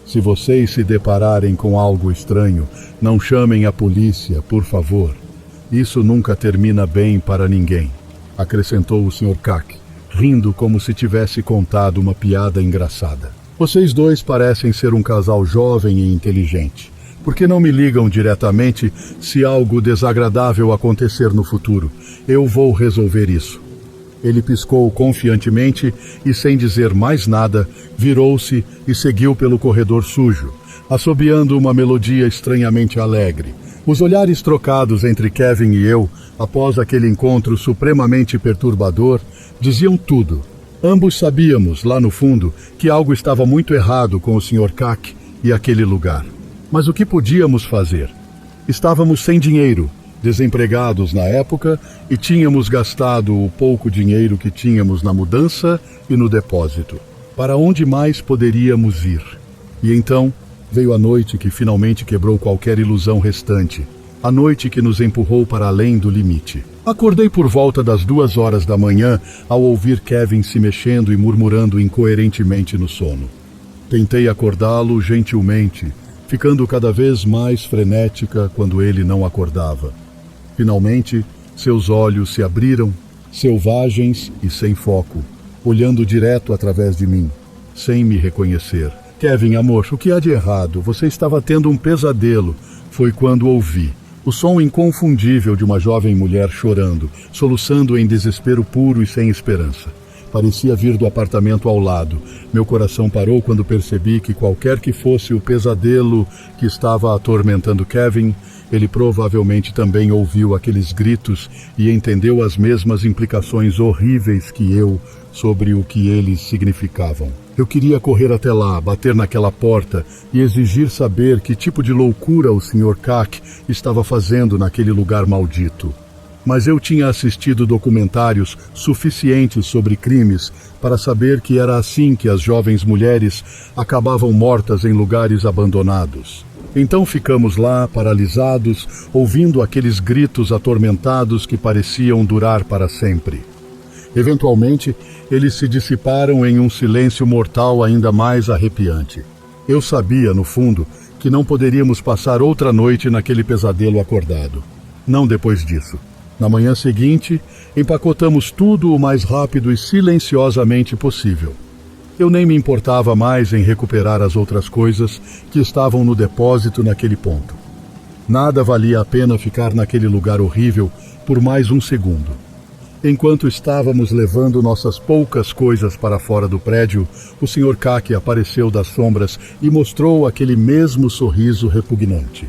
Se vocês se depararem com algo estranho, não chamem a polícia, por favor. Isso nunca termina bem para ninguém, acrescentou o Sr. Cac, rindo como se tivesse contado uma piada engraçada. Vocês dois parecem ser um casal jovem e inteligente. Por que não me ligam diretamente se algo desagradável acontecer no futuro? Eu vou resolver isso. Ele piscou confiantemente e, sem dizer mais nada, virou-se e seguiu pelo corredor sujo, assobiando uma melodia estranhamente alegre. Os olhares trocados entre Kevin e eu, após aquele encontro supremamente perturbador, diziam tudo. Ambos sabíamos, lá no fundo, que algo estava muito errado com o Sr. Cack e aquele lugar. Mas o que podíamos fazer? Estávamos sem dinheiro, desempregados na época, e tínhamos gastado o pouco dinheiro que tínhamos na mudança e no depósito. Para onde mais poderíamos ir? E então veio a noite que finalmente quebrou qualquer ilusão restante. A noite que nos empurrou para além do limite. Acordei por volta das 2 horas da manhã ao ouvir Kevin se mexendo e murmurando incoerentemente no sono. Tentei acordá-lo gentilmente, ficando cada vez mais frenética quando ele não acordava. Finalmente, seus olhos se abriram, selvagens e sem foco, olhando direto através de mim, sem me reconhecer. Kevin, amor, o que há de errado? Você estava tendo um pesadelo. Foi quando ouvi o som inconfundível de uma jovem mulher chorando, soluçando em desespero puro e sem esperança. Parecia vir do apartamento ao lado. Meu coração parou quando percebi que qualquer que fosse o pesadelo que estava atormentando Kevin, ele provavelmente também ouviu aqueles gritos e entendeu as mesmas implicações horríveis que eu sobre o que eles significavam. Eu queria correr até lá, bater naquela porta e exigir saber que tipo de loucura o Sr. Cack estava fazendo naquele lugar maldito. Mas eu tinha assistido documentários suficientes sobre crimes para saber que era assim que as jovens mulheres acabavam mortas em lugares abandonados. Então ficamos lá, paralisados, ouvindo aqueles gritos atormentados que pareciam durar para sempre. Eventualmente, eles se dissiparam em um silêncio mortal ainda mais arrepiante. Eu sabia, no fundo, que não poderíamos passar outra noite naquele pesadelo acordado. Não depois disso. Na manhã seguinte, empacotamos tudo o mais rápido e silenciosamente possível. Eu nem me importava mais em recuperar as outras coisas que estavam no depósito naquele ponto. Nada valia a pena ficar naquele lugar horrível por mais um segundo. Enquanto estávamos levando nossas poucas coisas para fora do prédio, o Sr. Cack apareceu das sombras e mostrou aquele mesmo sorriso repugnante.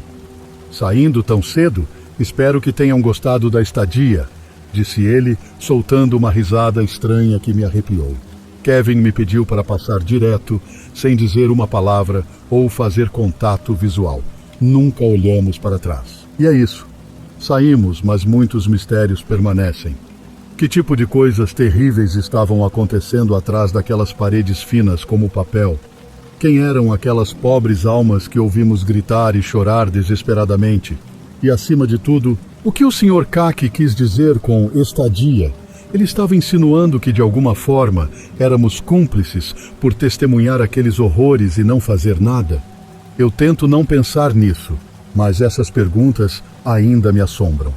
Saindo tão cedo? Espero que tenham gostado da estadia, disse ele, soltando uma risada estranha que me arrepiou. Kevin me pediu para passar direto, sem dizer uma palavra ou fazer contato visual. Nunca olhamos para trás. E é isso. Saímos, mas muitos mistérios permanecem. Que tipo de coisas terríveis estavam acontecendo atrás daquelas paredes finas como papel? Quem eram aquelas pobres almas que ouvimos gritar e chorar desesperadamente? E, acima de tudo, o que o Sr. Cack quis dizer com estadia? Ele estava insinuando que, de alguma forma, éramos cúmplices por testemunhar aqueles horrores e não fazer nada? Eu tento não pensar nisso, mas essas perguntas ainda me assombram.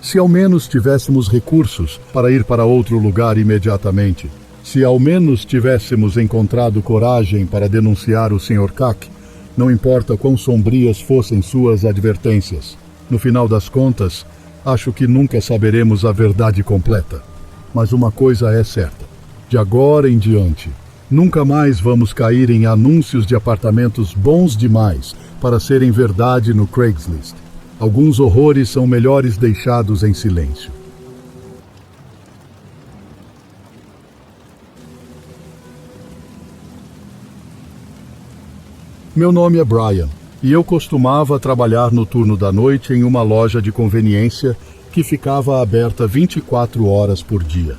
Se ao menos tivéssemos recursos para ir para outro lugar imediatamente, se ao menos tivéssemos encontrado coragem para denunciar o Sr. Cack, não importa quão sombrias fossem suas advertências. No final das contas, acho que nunca saberemos a verdade completa. Mas uma coisa é certa. De agora em diante, nunca mais vamos cair em anúncios de apartamentos bons demais para serem verdade no Craigslist. Alguns horrores são melhores deixados em silêncio. Meu nome é Brian, e eu costumava trabalhar no turno da noite em uma loja de conveniência que ficava aberta 24 horas por dia.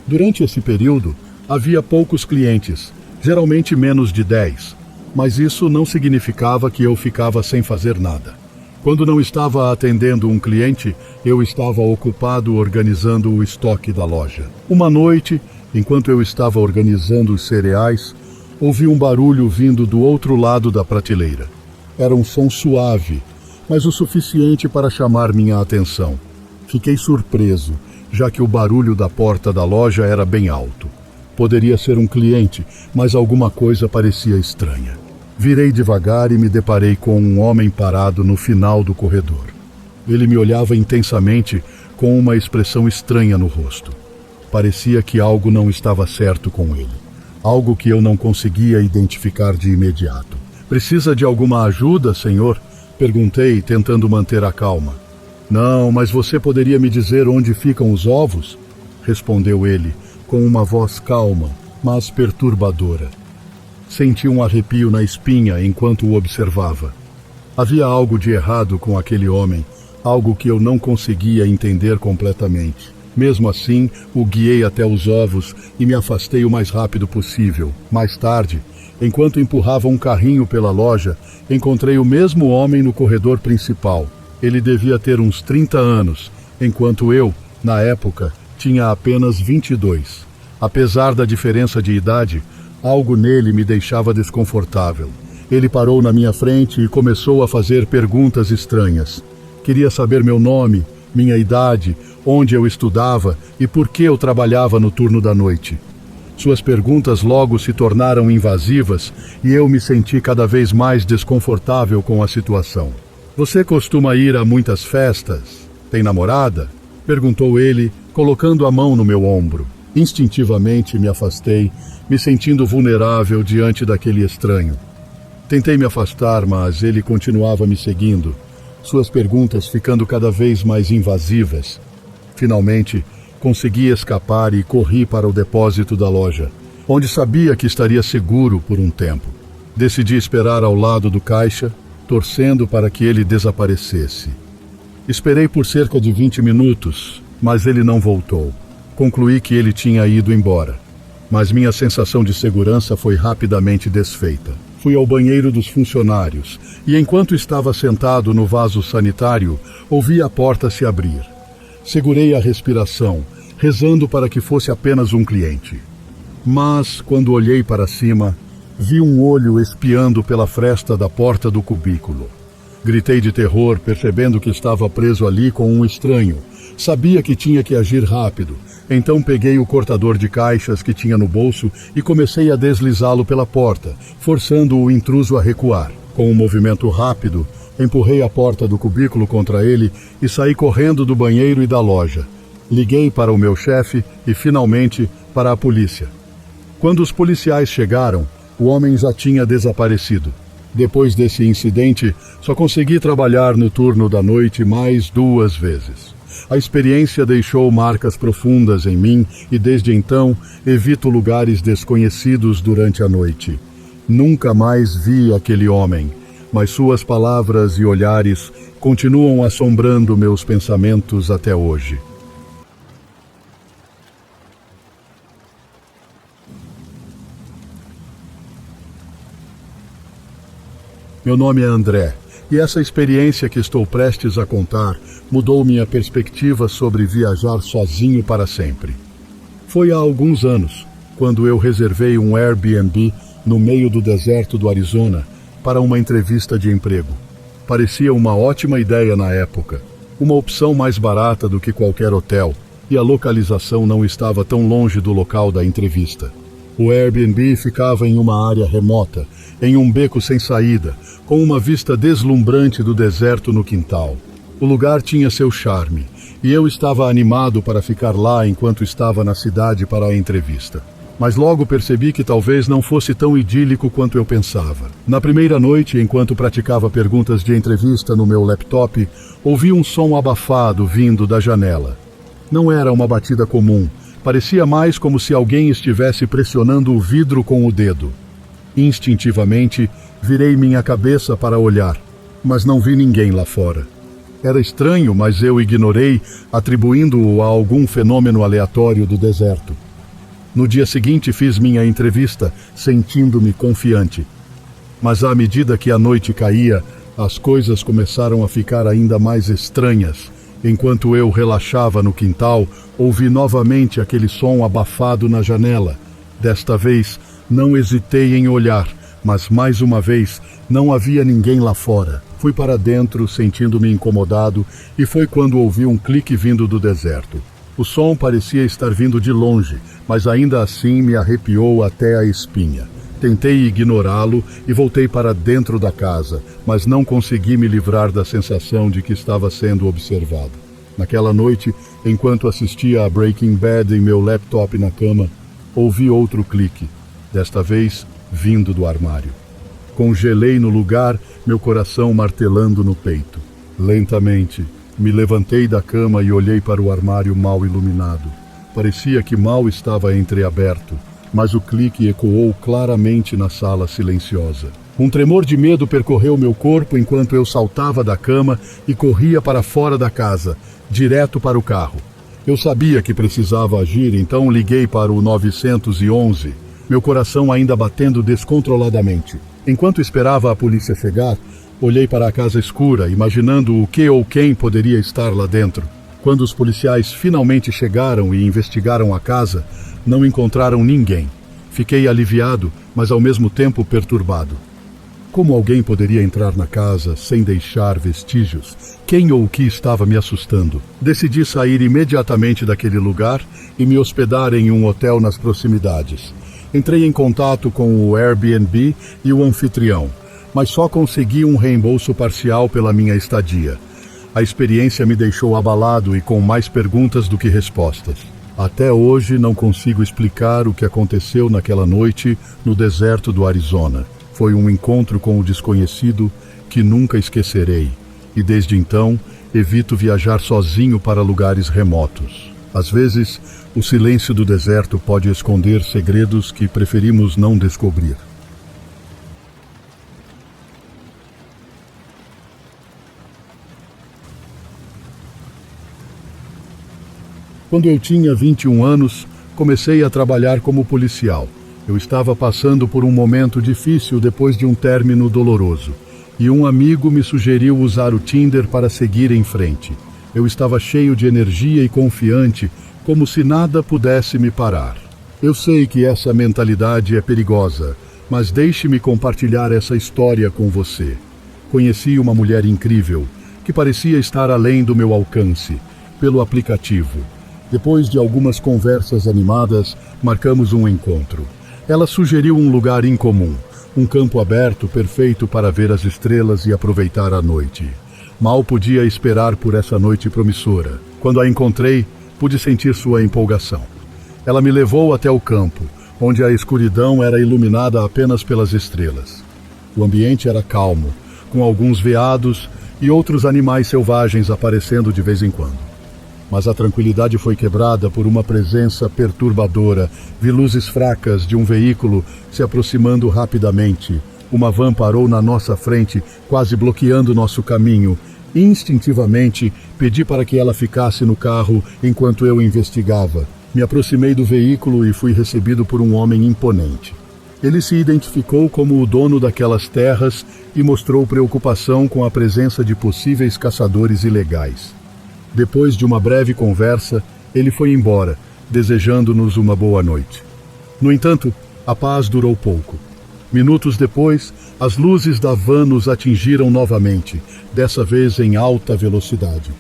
Durante esse período, havia poucos clientes, geralmente menos de 10, mas isso não significava que eu ficava sem fazer nada. Quando não estava atendendo um cliente, eu estava ocupado organizando o estoque da loja. Uma noite, enquanto eu estava organizando os cereais, ouvi um barulho vindo do outro lado da prateleira. Era um som suave, mas o suficiente para chamar minha atenção. Fiquei surpreso, já que o barulho da porta da loja era bem alto. Poderia ser um cliente, mas alguma coisa parecia estranha. Virei devagar e me deparei com um homem parado no final do corredor. Ele me olhava intensamente, com uma expressão estranha no rosto. Parecia que algo não estava certo com ele. Algo que eu não conseguia identificar de imediato. Precisa de alguma ajuda, senhor? Perguntei, tentando manter a calma. Não, mas você poderia me dizer onde ficam os ovos? Respondeu ele, com uma voz calma, mas perturbadora. Senti um arrepio na espinha enquanto o observava. Havia algo de errado com aquele homem, algo que eu não conseguia entender completamente. Mesmo assim, o guiei até os ovos e me afastei o mais rápido possível. Mais tarde, enquanto empurrava um carrinho pela loja, encontrei o mesmo homem no corredor principal. Ele devia ter uns 30 anos, enquanto eu, na época, tinha apenas 22. Apesar da diferença de idade, algo nele me deixava desconfortável. Ele parou na minha frente e começou a fazer perguntas estranhas. Queria saber meu nome, minha idade, onde eu estudava e por que eu trabalhava no turno da noite. Suas perguntas logo se tornaram invasivas e eu me senti cada vez mais desconfortável com a situação. Você costuma ir a muitas festas? Tem namorada? Perguntou ele, colocando a mão no meu ombro. Instintivamente me afastei, me sentindo vulnerável diante daquele estranho. Tentei me afastar, mas ele continuava me seguindo, suas perguntas ficando cada vez mais invasivas. Finalmente, consegui escapar e corri para o depósito da loja, onde sabia que estaria seguro por um tempo. Decidi esperar ao lado do caixa, torcendo para que ele desaparecesse. Esperei por cerca de 20 minutos, mas ele não voltou. Concluí que ele tinha ido embora, mas minha sensação de segurança foi rapidamente desfeita. Fui ao banheiro dos funcionários e, enquanto estava sentado no vaso sanitário, ouvi a porta se abrir. Segurei a respiração, rezando para que fosse apenas um cliente. Mas, quando olhei para cima, vi um olho espiando pela fresta da porta do cubículo. Gritei de terror, percebendo que estava preso ali com um estranho. Sabia que tinha que agir rápido, então peguei o cortador de caixas que tinha no bolso e comecei a deslizá-lo pela porta, forçando o intruso a recuar. Com um movimento rápido, empurrei a porta do cubículo contra ele e saí correndo do banheiro e da loja. Liguei para o meu chefe e, finalmente, para a polícia. Quando os policiais chegaram, o homem já tinha desaparecido. Depois desse incidente, só consegui trabalhar no turno da noite mais 2 vezes. A experiência deixou marcas profundas em mim e, desde então, evito lugares desconhecidos durante a noite. Nunca mais vi aquele homem, mas suas palavras e olhares continuam assombrando meus pensamentos até hoje. Meu nome é André, e essa experiência que estou prestes a contar mudou minha perspectiva sobre viajar sozinho para sempre. Foi há alguns anos, quando eu reservei um Airbnb no meio do deserto do Arizona para uma entrevista de emprego. Parecia uma ótima ideia na época, uma opção mais barata do que qualquer hotel, e a localização não estava tão longe do local da entrevista. O Airbnb ficava em uma área remota, em um beco sem saída, com uma vista deslumbrante do deserto no quintal. O lugar tinha seu charme, e eu estava animado para ficar lá enquanto estava na cidade para a entrevista. Mas logo percebi que talvez não fosse tão idílico quanto eu pensava. Na primeira noite, enquanto praticava perguntas de entrevista no meu laptop, ouvi um som abafado vindo da janela. Não era uma batida comum, parecia mais como se alguém estivesse pressionando o vidro com o dedo. Instintivamente, virei minha cabeça para olhar, mas não vi ninguém lá fora. Era estranho, mas eu ignorei, atribuindo-o a algum fenômeno aleatório do deserto. No dia seguinte fiz minha entrevista, sentindo-me confiante. Mas à medida que a noite caía, as coisas começaram a ficar ainda mais estranhas. Enquanto eu relaxava no quintal, ouvi novamente aquele som abafado na janela. Desta vez, não hesitei em olhar, mas mais uma vez não havia ninguém lá fora. Fui para dentro, sentindo-me incomodado, e foi quando ouvi um clique vindo do deserto. O som parecia estar vindo de longe, mas ainda assim me arrepiou até a espinha. Tentei ignorá-lo e voltei para dentro da casa, mas não consegui me livrar da sensação de que estava sendo observado. Naquela noite, enquanto assistia a Breaking Bad em meu laptop na cama, ouvi outro clique, desta vez vindo do armário. Congelei no lugar, meu coração martelando no peito. Lentamente, me levantei da cama e olhei para o armário mal iluminado. Parecia que mal estava entreaberto, mas o clique ecoou claramente na sala silenciosa. Um tremor de medo percorreu meu corpo enquanto eu saltava da cama e corria para fora da casa, direto para o carro. Eu sabia que precisava agir, então liguei para o 911, meu coração ainda batendo descontroladamente. Enquanto esperava a polícia chegar, olhei para a casa escura, imaginando o que ou quem poderia estar lá dentro. Quando os policiais finalmente chegaram e investigaram a casa, não encontraram ninguém. Fiquei aliviado, mas ao mesmo tempo perturbado. Como alguém poderia entrar na casa sem deixar vestígios? Quem ou o que estava me assustando? Decidi sair imediatamente daquele lugar e me hospedar em um hotel nas proximidades. Entrei em contato com o Airbnb e o anfitrião, mas só consegui um reembolso parcial pela minha estadia. A experiência me deixou abalado e com mais perguntas do que respostas. Até hoje não consigo explicar o que aconteceu naquela noite no deserto do Arizona. Foi um encontro com o desconhecido que nunca esquecerei, e desde então evito viajar sozinho para lugares remotos. Às vezes, o silêncio do deserto pode esconder segredos que preferimos não descobrir. Quando eu tinha 21 anos, comecei a trabalhar como policial. Eu estava passando por um momento difícil depois de um término doloroso, e um amigo me sugeriu usar o Tinder para seguir em frente. Eu estava cheio de energia e confiante, como se nada pudesse me parar. Eu sei que essa mentalidade é perigosa, mas deixe-me compartilhar essa história com você. Conheci uma mulher incrível, que parecia estar além do meu alcance, pelo aplicativo. Depois de algumas conversas animadas, marcamos um encontro. Ela sugeriu um lugar incomum, um campo aberto perfeito para ver as estrelas e aproveitar a noite. Mal podia esperar por essa noite promissora. Quando a encontrei, pude sentir sua empolgação. Ela me levou até o campo, onde a escuridão era iluminada apenas pelas estrelas. O ambiente era calmo, com alguns veados e outros animais selvagens aparecendo de vez em quando. Mas a tranquilidade foi quebrada por uma presença perturbadora. Vi luzes fracas de um veículo se aproximando rapidamente. Uma van parou na nossa frente, quase bloqueando nosso caminho. Instintivamente, pedi para que ela ficasse no carro enquanto eu investigava. Me aproximei do veículo e fui recebido por um homem imponente. Ele se identificou como o dono daquelas terras e mostrou preocupação com a presença de possíveis caçadores ilegais. Depois de uma breve conversa, ele foi embora, desejando-nos uma boa noite. No entanto, a paz durou pouco. Minutos depois, as luzes da van nos atingiram novamente, dessa vez em alta velocidade.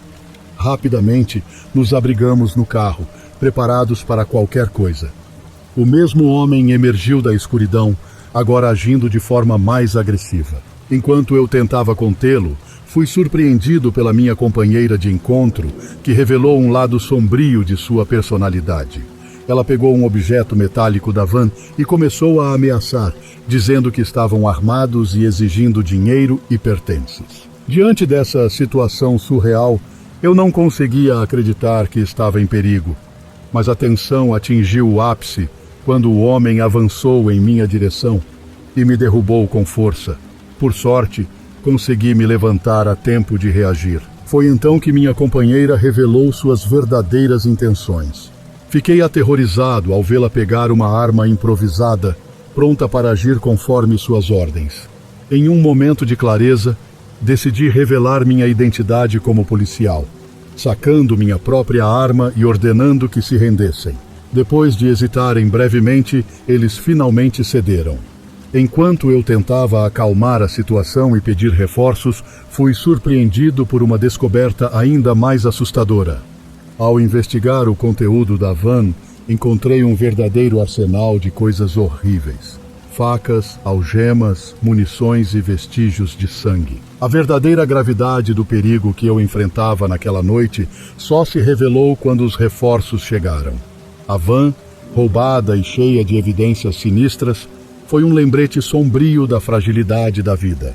Rapidamente, nos abrigamos no carro, preparados para qualquer coisa. O mesmo homem emergiu da escuridão, agora agindo de forma mais agressiva. Enquanto eu tentava contê-lo, fui surpreendido pela minha companheira de encontro, que revelou um lado sombrio de sua personalidade. Ela pegou um objeto metálico da van e começou a ameaçar, dizendo que estavam armados e exigindo dinheiro e pertences. Diante dessa situação surreal, eu não conseguia acreditar que estava em perigo, mas a tensão atingiu o ápice quando o homem avançou em minha direção e me derrubou com força. Por sorte, consegui me levantar a tempo de reagir. Foi então que minha companheira revelou suas verdadeiras intenções. Fiquei aterrorizado ao vê-la pegar uma arma improvisada, pronta para agir conforme suas ordens. Em um momento de clareza, decidi revelar minha identidade como policial, sacando minha própria arma e ordenando que se rendessem. Depois de hesitarem brevemente, eles finalmente cederam. Enquanto eu tentava acalmar a situação e pedir reforços, fui surpreendido por uma descoberta ainda mais assustadora. Ao investigar o conteúdo da van, encontrei um verdadeiro arsenal de coisas horríveis. facas, algemas, munições e vestígios de sangue. A verdadeira gravidade do perigo que eu enfrentava naquela noite só se revelou quando os reforços chegaram. A van, roubada e cheia de evidências sinistras, foi um lembrete sombrio da fragilidade da vida.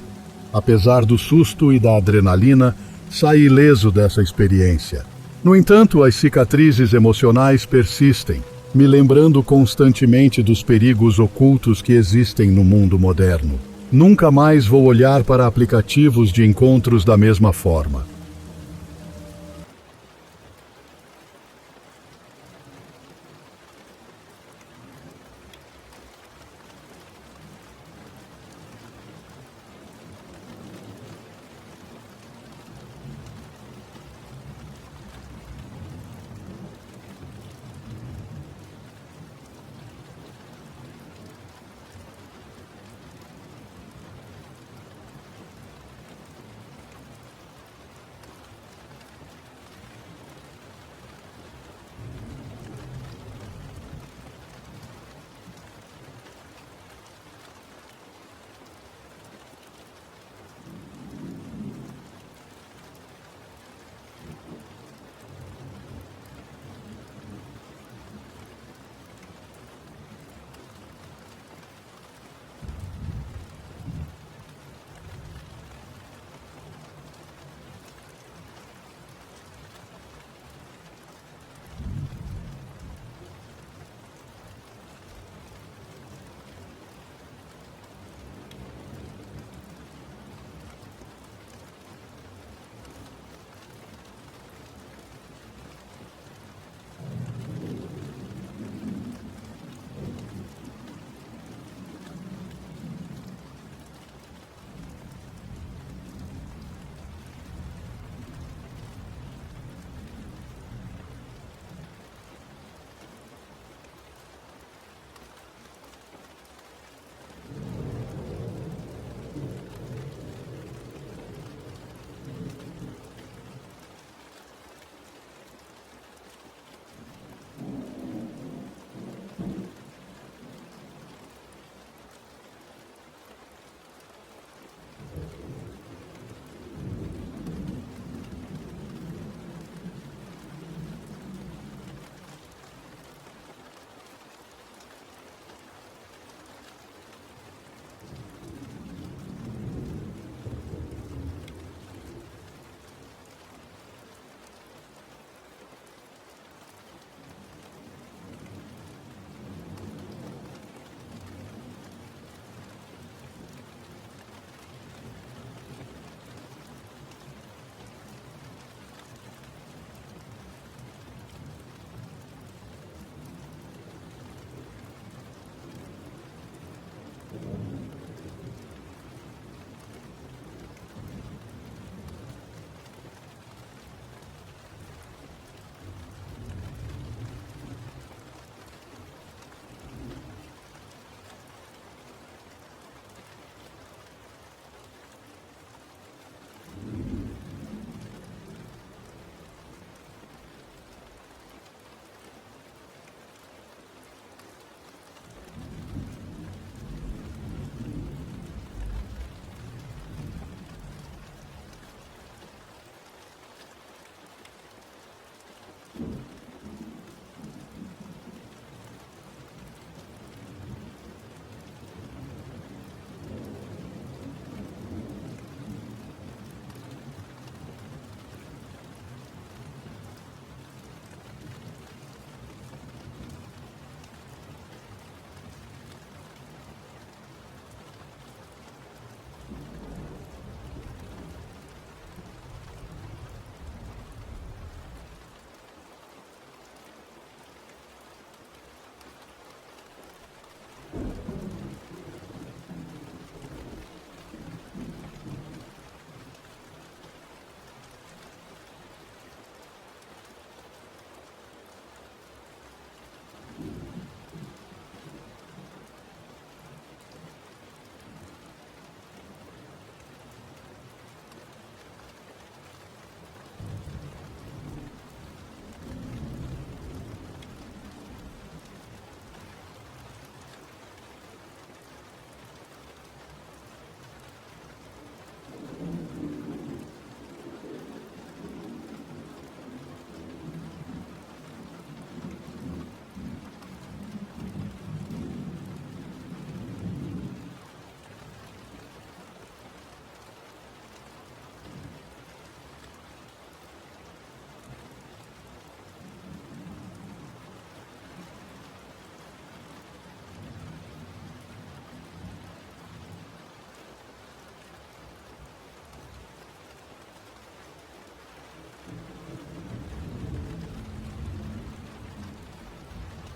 Apesar do susto e da adrenalina, saí ileso dessa experiência. No entanto, as cicatrizes emocionais persistem, me lembrando constantemente dos perigos ocultos que existem no mundo moderno. Nunca mais vou olhar para aplicativos de encontros da mesma forma.